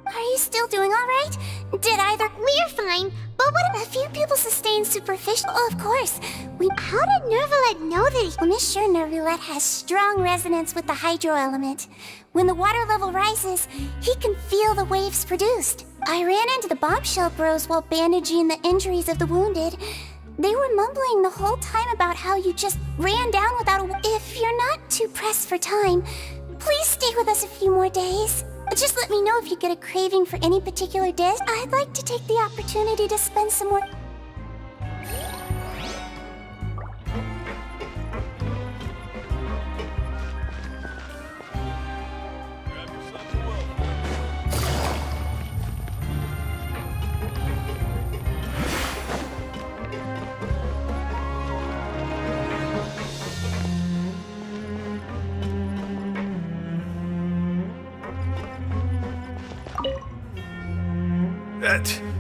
S9: Are you still doing alright? We're fine, but what if a few people sustained superficial... Oh, of course. How did Nervalet know that Well, Miss sure Nervalet has strong resonance with the hydro element. When the water level rises, he can feel the waves produced. I ran into the bombshell bros while bandaging the injuries of the wounded. They were mumbling the whole time about how you just ran down without a... If you're not too pressed for time, please stay with us a few more days. Just let me know if you get a craving for any particular dish. I'd like to take the opportunity to spend some more...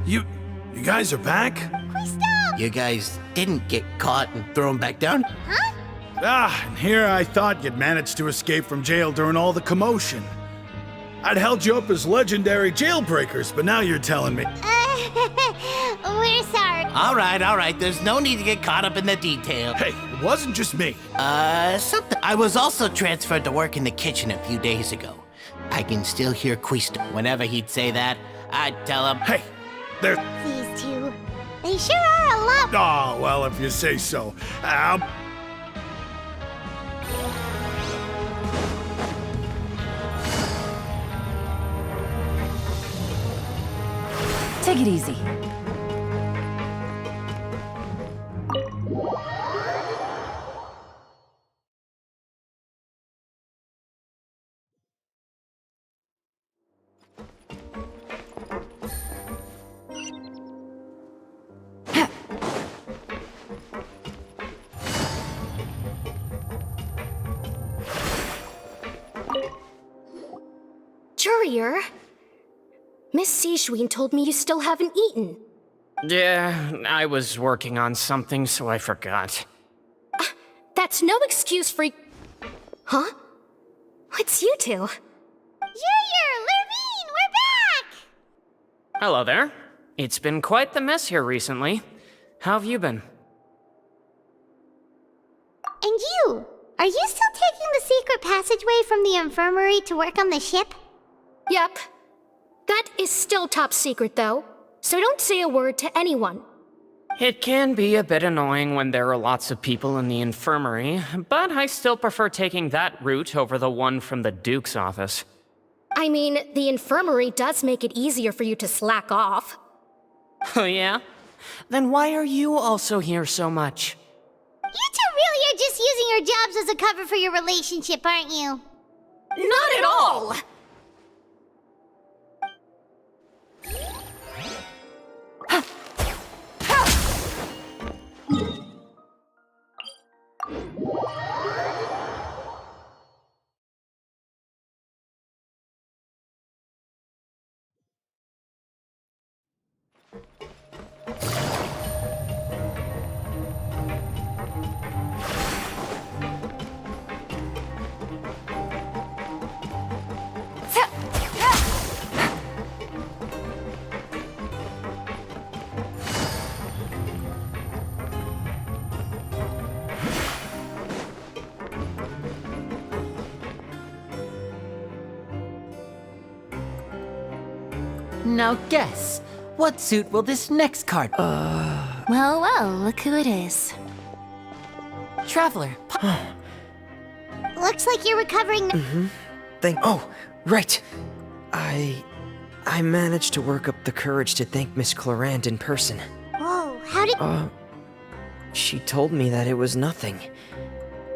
S11: You guys are back?
S3: You guys didn't get caught and thrown back down?
S11: And here I thought you'd managed to escape from jail during all the commotion. I'd held you up as legendary jailbreakers, but now you're telling me.
S5: We're sorry.
S3: All right. There's no need to get caught up in the detail.
S11: Hey, it wasn't just me.
S3: Something. I was also transferred to work in the kitchen a few days ago. I can still hear Quisto. Whenever he'd say that, I'd tell him,
S11: hey, there.
S5: These two. They sure are a lot.
S11: Oh, well, if you say so.
S12: Take it easy.
S16: Courier? Miss Sishween told me you still haven't eaten.
S17: Yeah, I was working on something, so I forgot.
S16: That's no excuse for... Huh? What's you two?
S5: Courier, Lurvine, we're back!
S17: Hello there. It's been quite the mess here recently. How have you been?
S5: And you? Are you still taking the secret passageway from the infirmary to work on the ship?
S16: Yep. That is still top secret, though, so don't say a word to anyone.
S17: It can be a bit annoying when there are lots of people in the infirmary, but I still prefer taking that route over the one from the Duke's office.
S16: I mean, the infirmary does make it easier for you to slack off.
S17: Oh yeah? Then why are you also here so much?
S5: You two really are just using using your jobs as a cover for your relationship, aren't you?
S16: Not at all!
S6: Now guess, what suit will this next card?
S4: Well, well, look who it is.
S6: Traveler.
S5: Looks like you're recovering.
S7: Oh, right. I managed to work up the courage to thank Miss Clorant in person.
S5: Whoa, how did...
S7: She told me that it was nothing.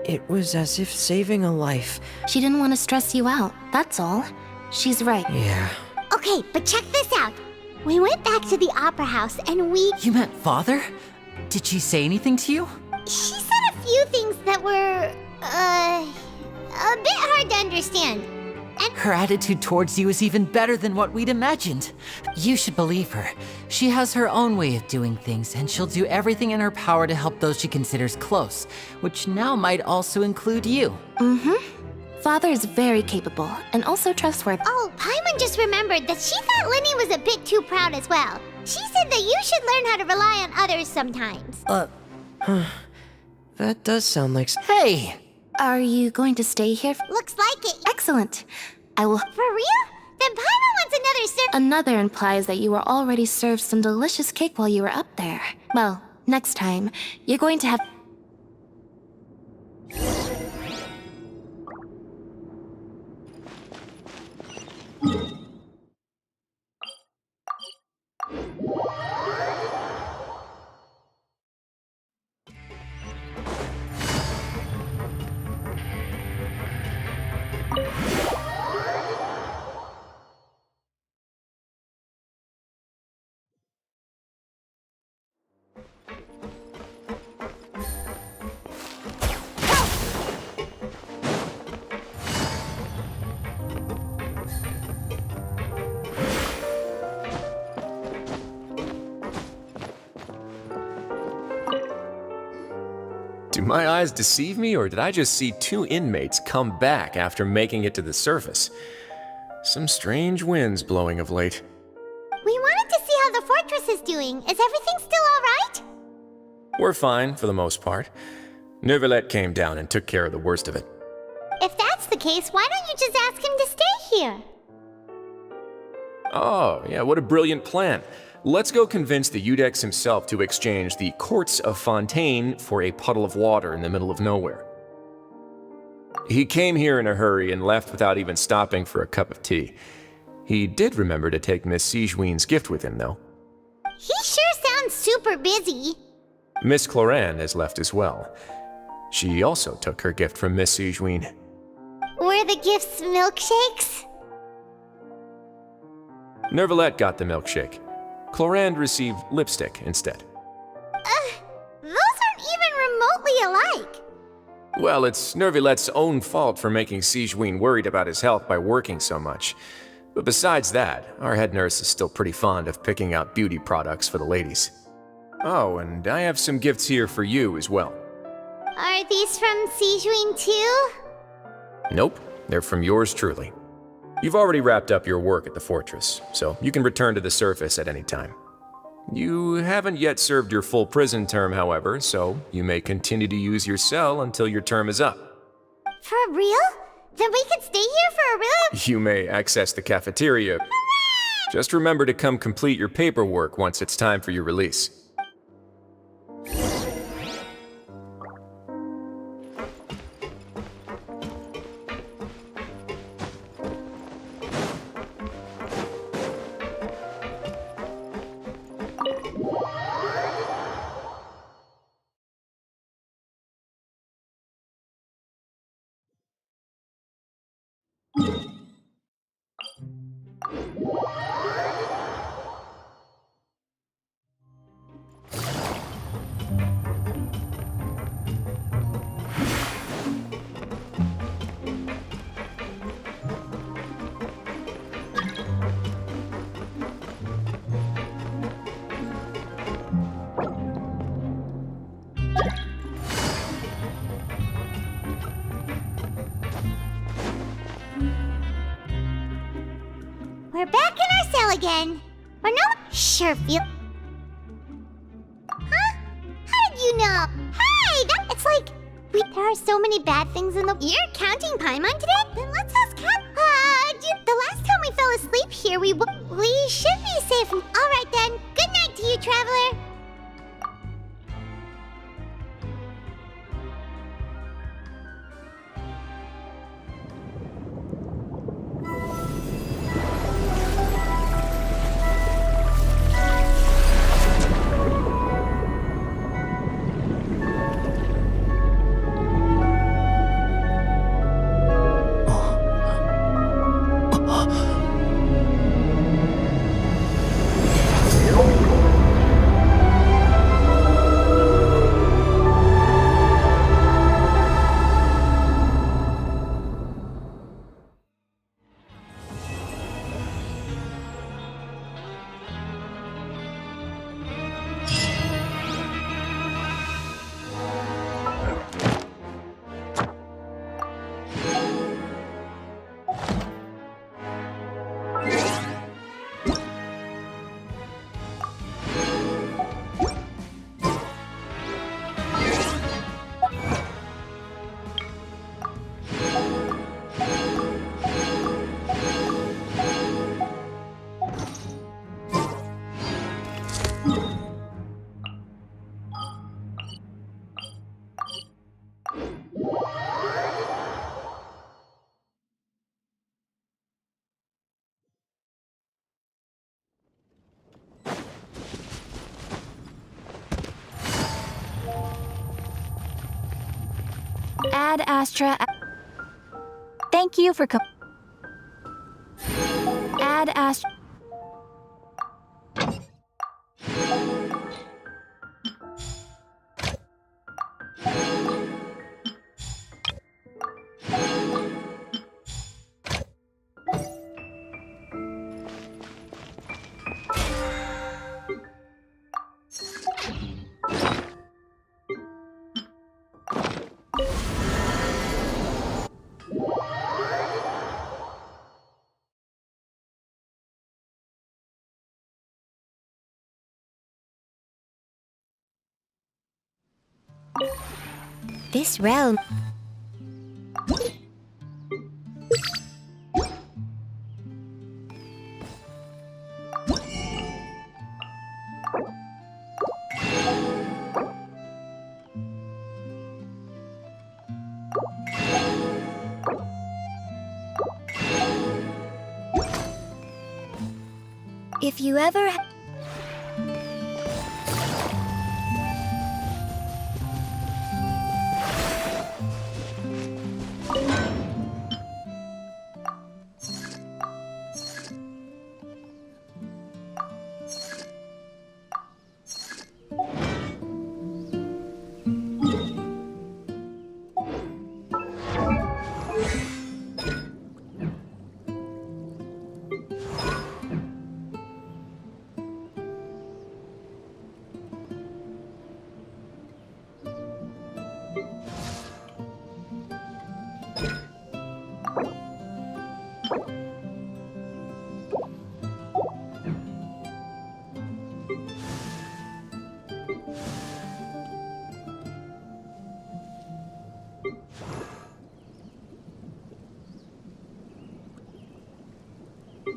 S7: It was as if saving a life.
S4: She didn't want to stress you out, that's all. She's right.
S7: Yeah.
S5: Okay, but check this out. We went back to the opera house and we...
S6: You met Father? Did she say anything to you?
S5: She said a few things that were, a bit hard to understand. And
S6: Her attitude towards you is even better than what we'd imagined. You should believe her. She has her own way of doing things, and she'll do everything in her power to help those she considers close, which now might also include you.
S4: Father is very capable, and also trustworthy.
S5: oh, Paimon just remembered that she thought Linny was a bit too proud as well. She said that you should learn how to rely on others sometimes.
S7: That does sound like...
S6: Hey!
S4: Are you going to stay here?
S5: Looks like it.
S4: Excellent. I will...
S5: For real? Then Paimon wants another
S4: Another implies that you were already served some delicious cake while you were up there. Well, next time, you're going to have...
S15: Do my eyes deceive me, or did I just see two inmates come back after making it to the surface? Some strange winds blowing of late.
S5: We wanted to see how the fortress is doing. Is everything still alright?
S15: We're fine, for the most part. Neuvillette came down and took care of the worst of it.
S5: If that's the case, why don't you just ask him to stay here?
S15: Oh, yeah, what a brilliant plan. Let's go convince the Eudex himself to exchange the Courts of Fontaine for a puddle of water in the middle of nowhere. He came here in a hurry and left without even stopping for a cup of tea. He did remember to take Miss Sigewinne's gift with him, though.
S5: He sure sounds super busy.
S15: Miss Clorant has left as well. She also took her gift from Miss Sigewinne.
S5: Were the gifts milkshakes?
S15: Neuvillette got the milkshake. Clorant received lipstick instead.
S5: Those aren't even remotely alike.
S15: Well, it's Neuvillette's own fault for making Sigewinne worried about his health by working so much. But besides that, our head nurse is still pretty fond of picking out beauty products for the ladies. Oh, and I have some gifts here for you as well.
S5: Are these from Sigewinne too?
S15: Nope, they're from yours truly. You've already wrapped up your work at the fortress, so you can return to the surface at any time. You haven't yet served your full prison term, however, so you may continue to use your cell until your term is up.
S5: For real? Then we could stay here for a real...
S15: You may access the cafeteria. Just remember to come complete your paperwork once it's time for your release.
S5: We're back in our cell again. Or no, sure feel. Huh? How did you know? Hey, it's like there are so many bad things in the. You're counting Paimon today? Then let's ask Cat. The last time we fell asleep here, we should be safe. All right then. Good night to you, traveler.
S9: Ad Astra. Thank you for Ad Astra.
S5: This realm.
S9: If you ever.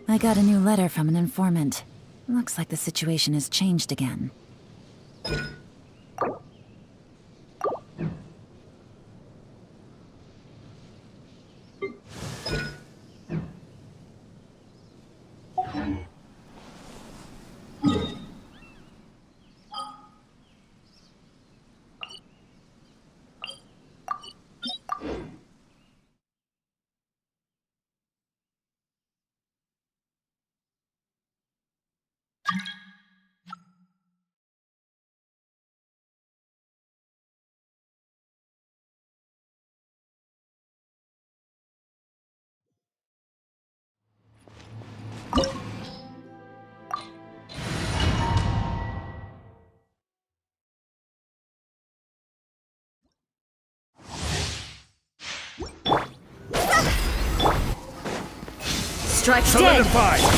S18: I got a new letter from an informant. Looks like the situation has changed again. strikes
S11: Solidified.
S18: dead.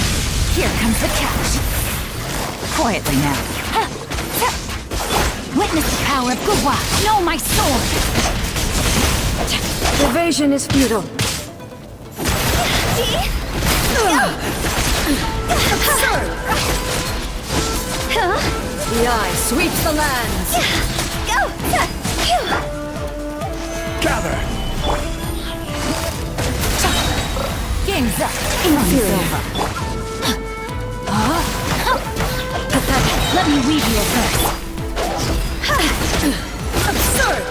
S18: Here comes the catch. Quietly now.
S2: Witness the power of Gugwa. Know my sword.
S18: Evasion is futile. The eye sweeps the lands.
S2: Go!
S11: Gather.
S2: Game's up.
S18: Inferior.
S2: Pathetic. Let me weave you a verse.
S18: Absurd!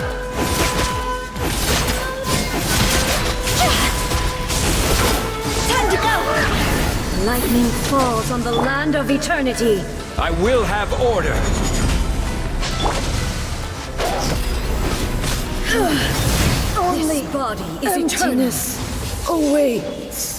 S2: Time to go!
S18: Lightning falls on the land of eternity.
S15: I will have order.
S18: Only body is
S12: Emptiness awaits.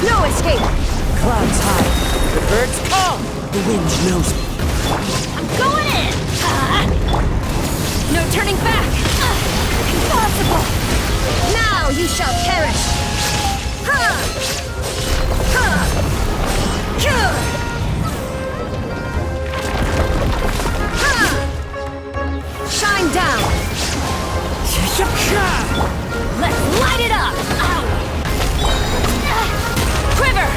S18: No escape! Clouds high. The birds call. The wind knows me.
S2: I'm going in! No turning back! Impossible!
S18: Now you shall perish! Ha! Ha! Cure! Ha! Shine down!
S2: Let's light it up! Quiver!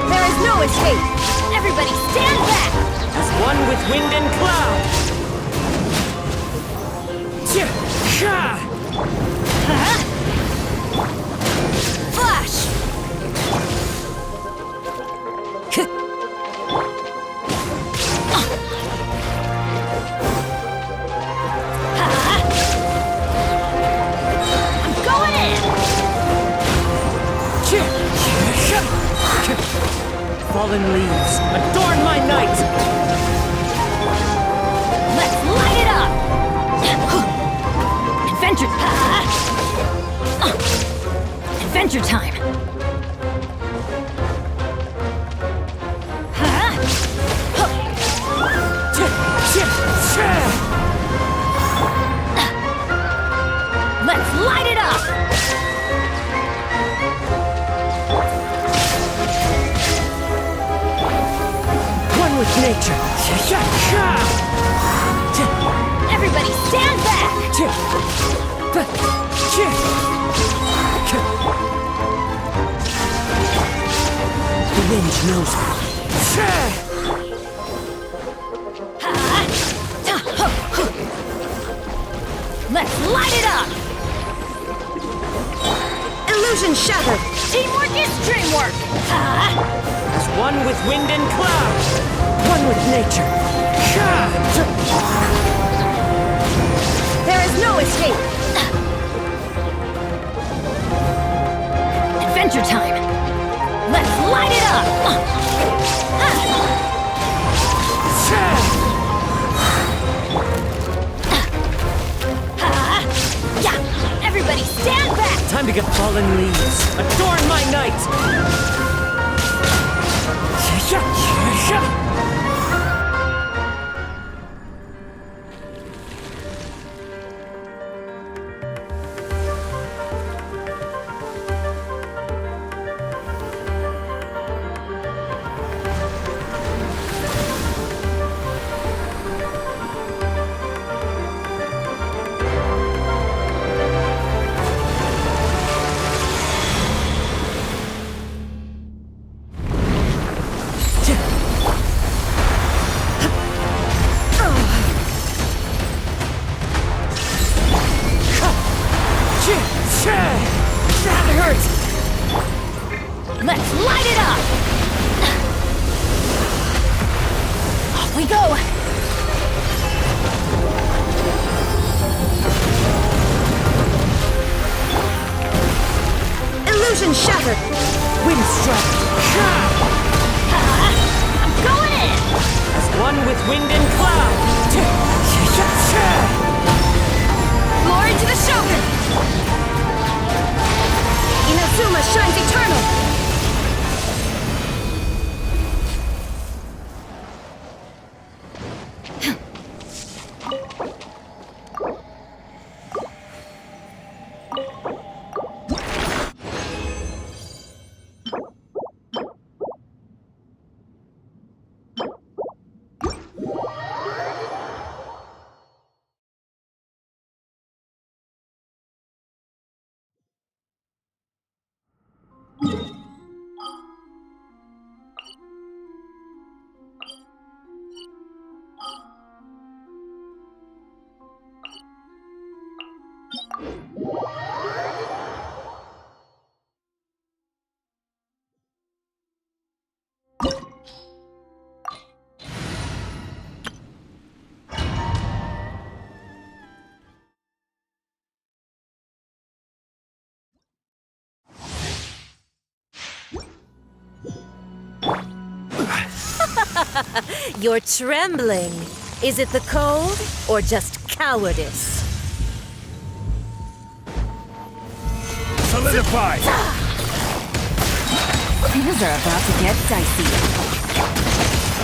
S18: There is no escape!
S2: Everybody stand back!
S17: As one with wind and cloud!
S2: Flash! I'm going in!
S17: Fallen leaves, adorn my night!
S2: Let's light it up! Adventure time! Let's light it up!
S18: One with nature.
S2: Everybody stand back!
S18: The wind knows me.
S2: Let's light it up!
S18: Illusion shattered!
S2: Teamwork is dreamwork!
S17: As one with wind and cloud!
S18: One with nature! There is no escape!
S2: Adventure time! Let's light it up!
S17: Time to get fallen leaves. Adorn my night!
S16: That hurts! Let's light it up! Off we go! Illusion shattered! Wind strike! I'm going in!
S17: As one with wind and cloud!
S16: Glory to the Shogun! Inazuma shines eternal!
S19: You're trembling. Is it the cold or just cowardice?
S11: Solidify!
S16: Things are about to get dicey.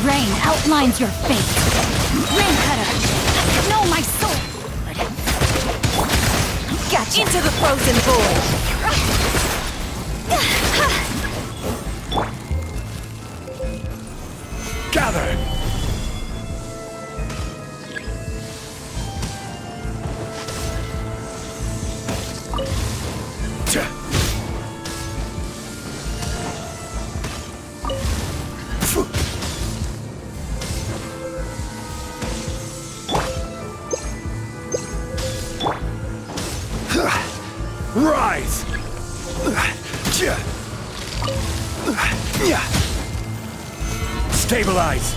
S16: Rain outlines your fate. Rain cutter! No, my soul! Gotcha!
S19: Into the frozen void!
S11: Gather! Rise! Stabilize!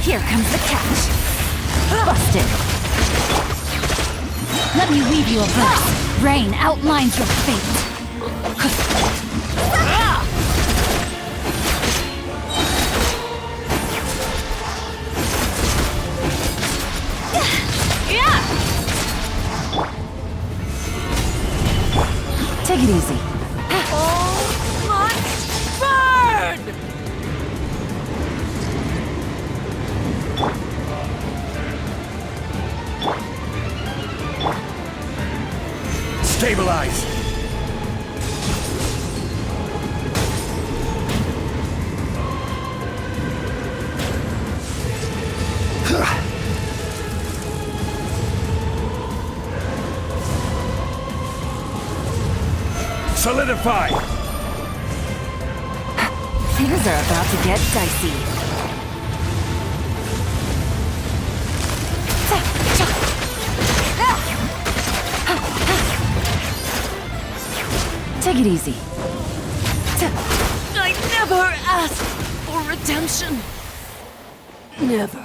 S16: Here comes the catch. Busted. Let me weave you a verse. Rain outlines your fate. Take it easy.
S11: Stabilize! Solidify!
S16: Things are about to get dicey. Take it easy. I never asked for redemption. Never.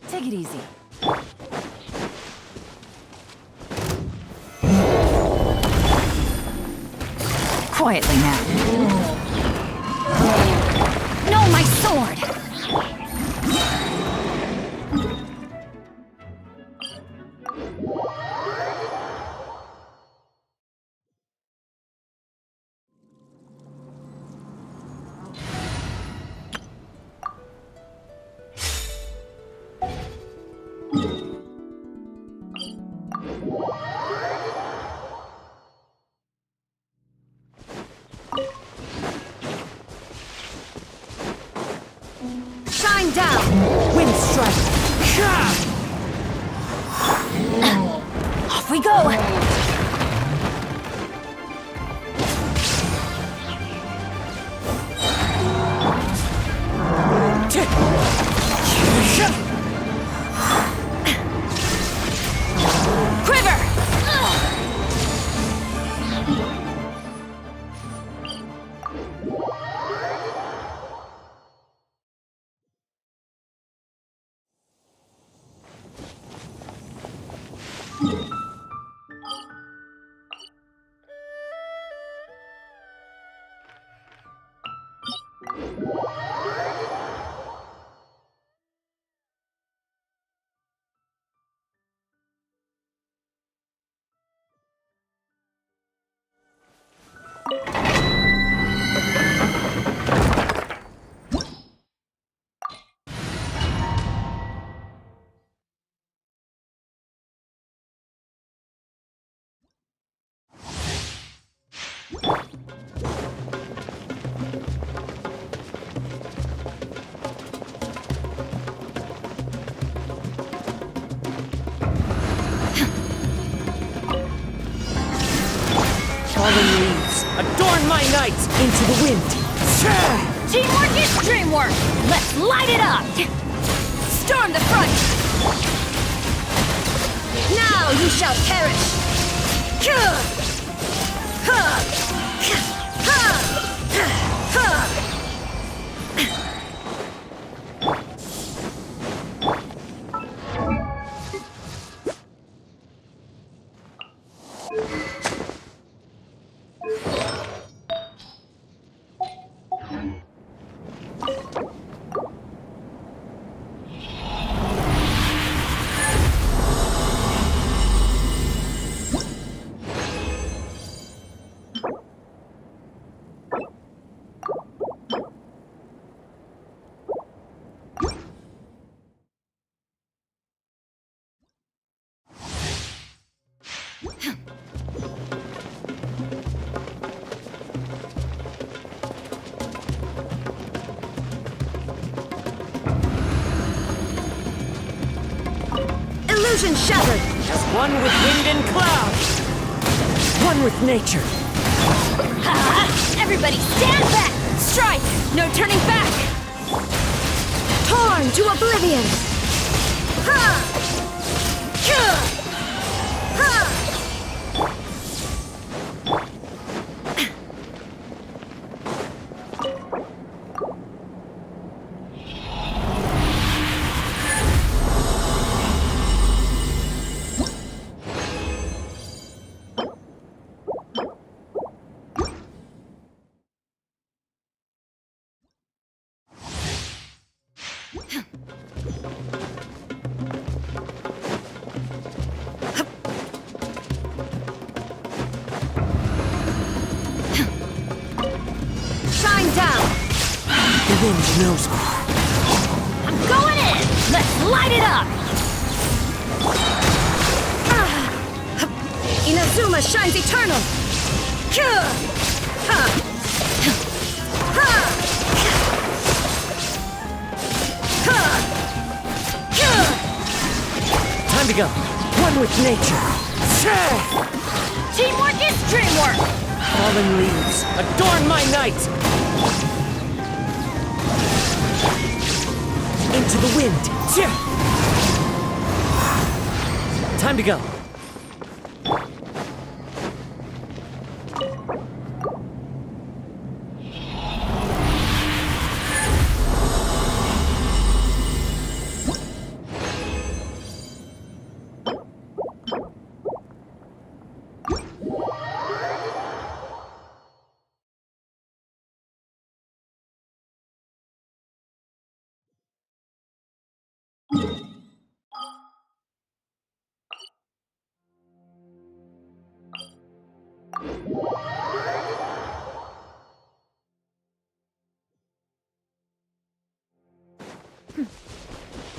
S16: Take it easy. Quietly now. No, my sword!
S19: Shine down! Wind strike!
S16: Off we go! Quiver!
S19: Fallen leaves, adorn my night into the wind.
S16: Teamwork is dreamwork! Let's light it up! Storm the front!
S19: Now you shall perish. Illusion shattered! As one with wind and cloud! One with nature!
S16: Everybody stand back! Strike! No turning back!
S19: Torn to oblivion! Revenge knows me.
S16: I'm going in! Let's light it up!
S19: Inazuma shines eternal! Time to go. One with nature.
S16: Teamwork is dreamwork!
S19: Fallen leaves, adorn my night! Into the wind. Time to go.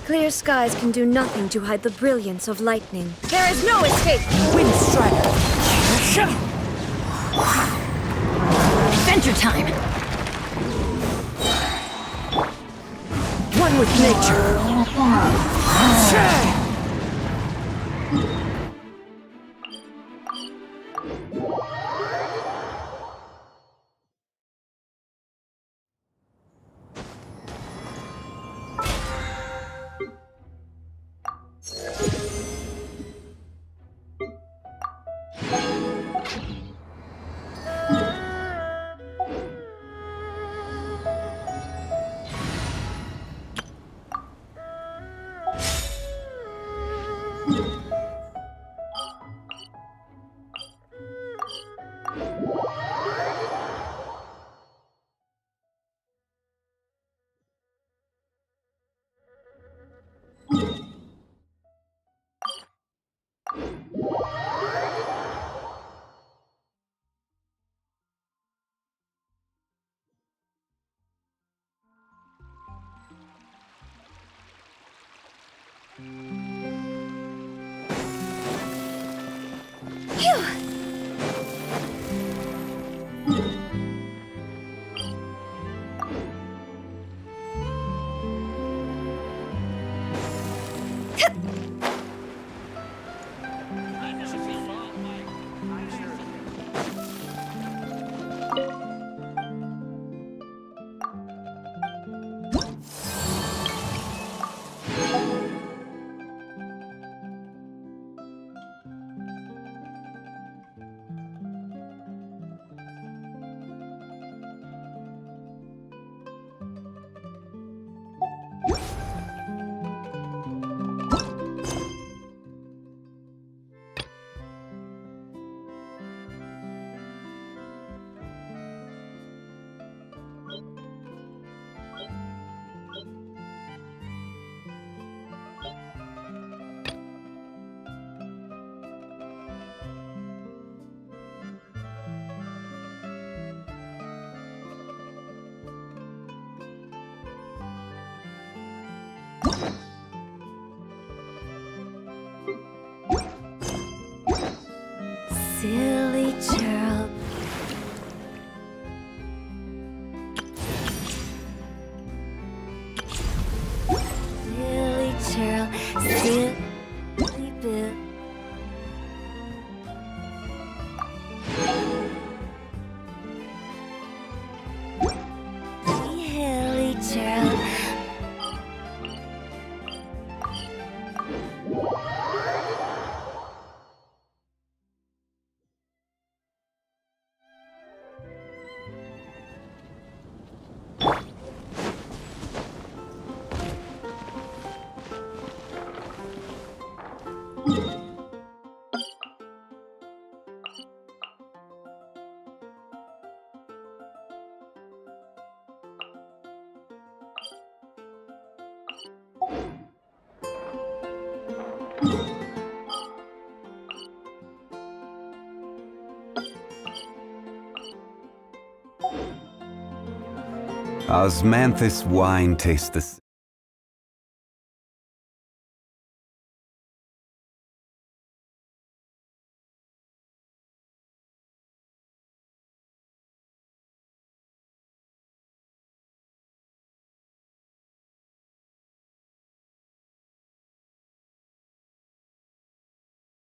S20: Clear skies can do nothing to hide the brilliance of lightning. There is no escape!
S19: Wind strider!
S16: Adventure time!
S19: One with nature!
S20: Silly churl. Silly churl. Silly bill. Silly churl.
S1: Osmanthus wine tastes the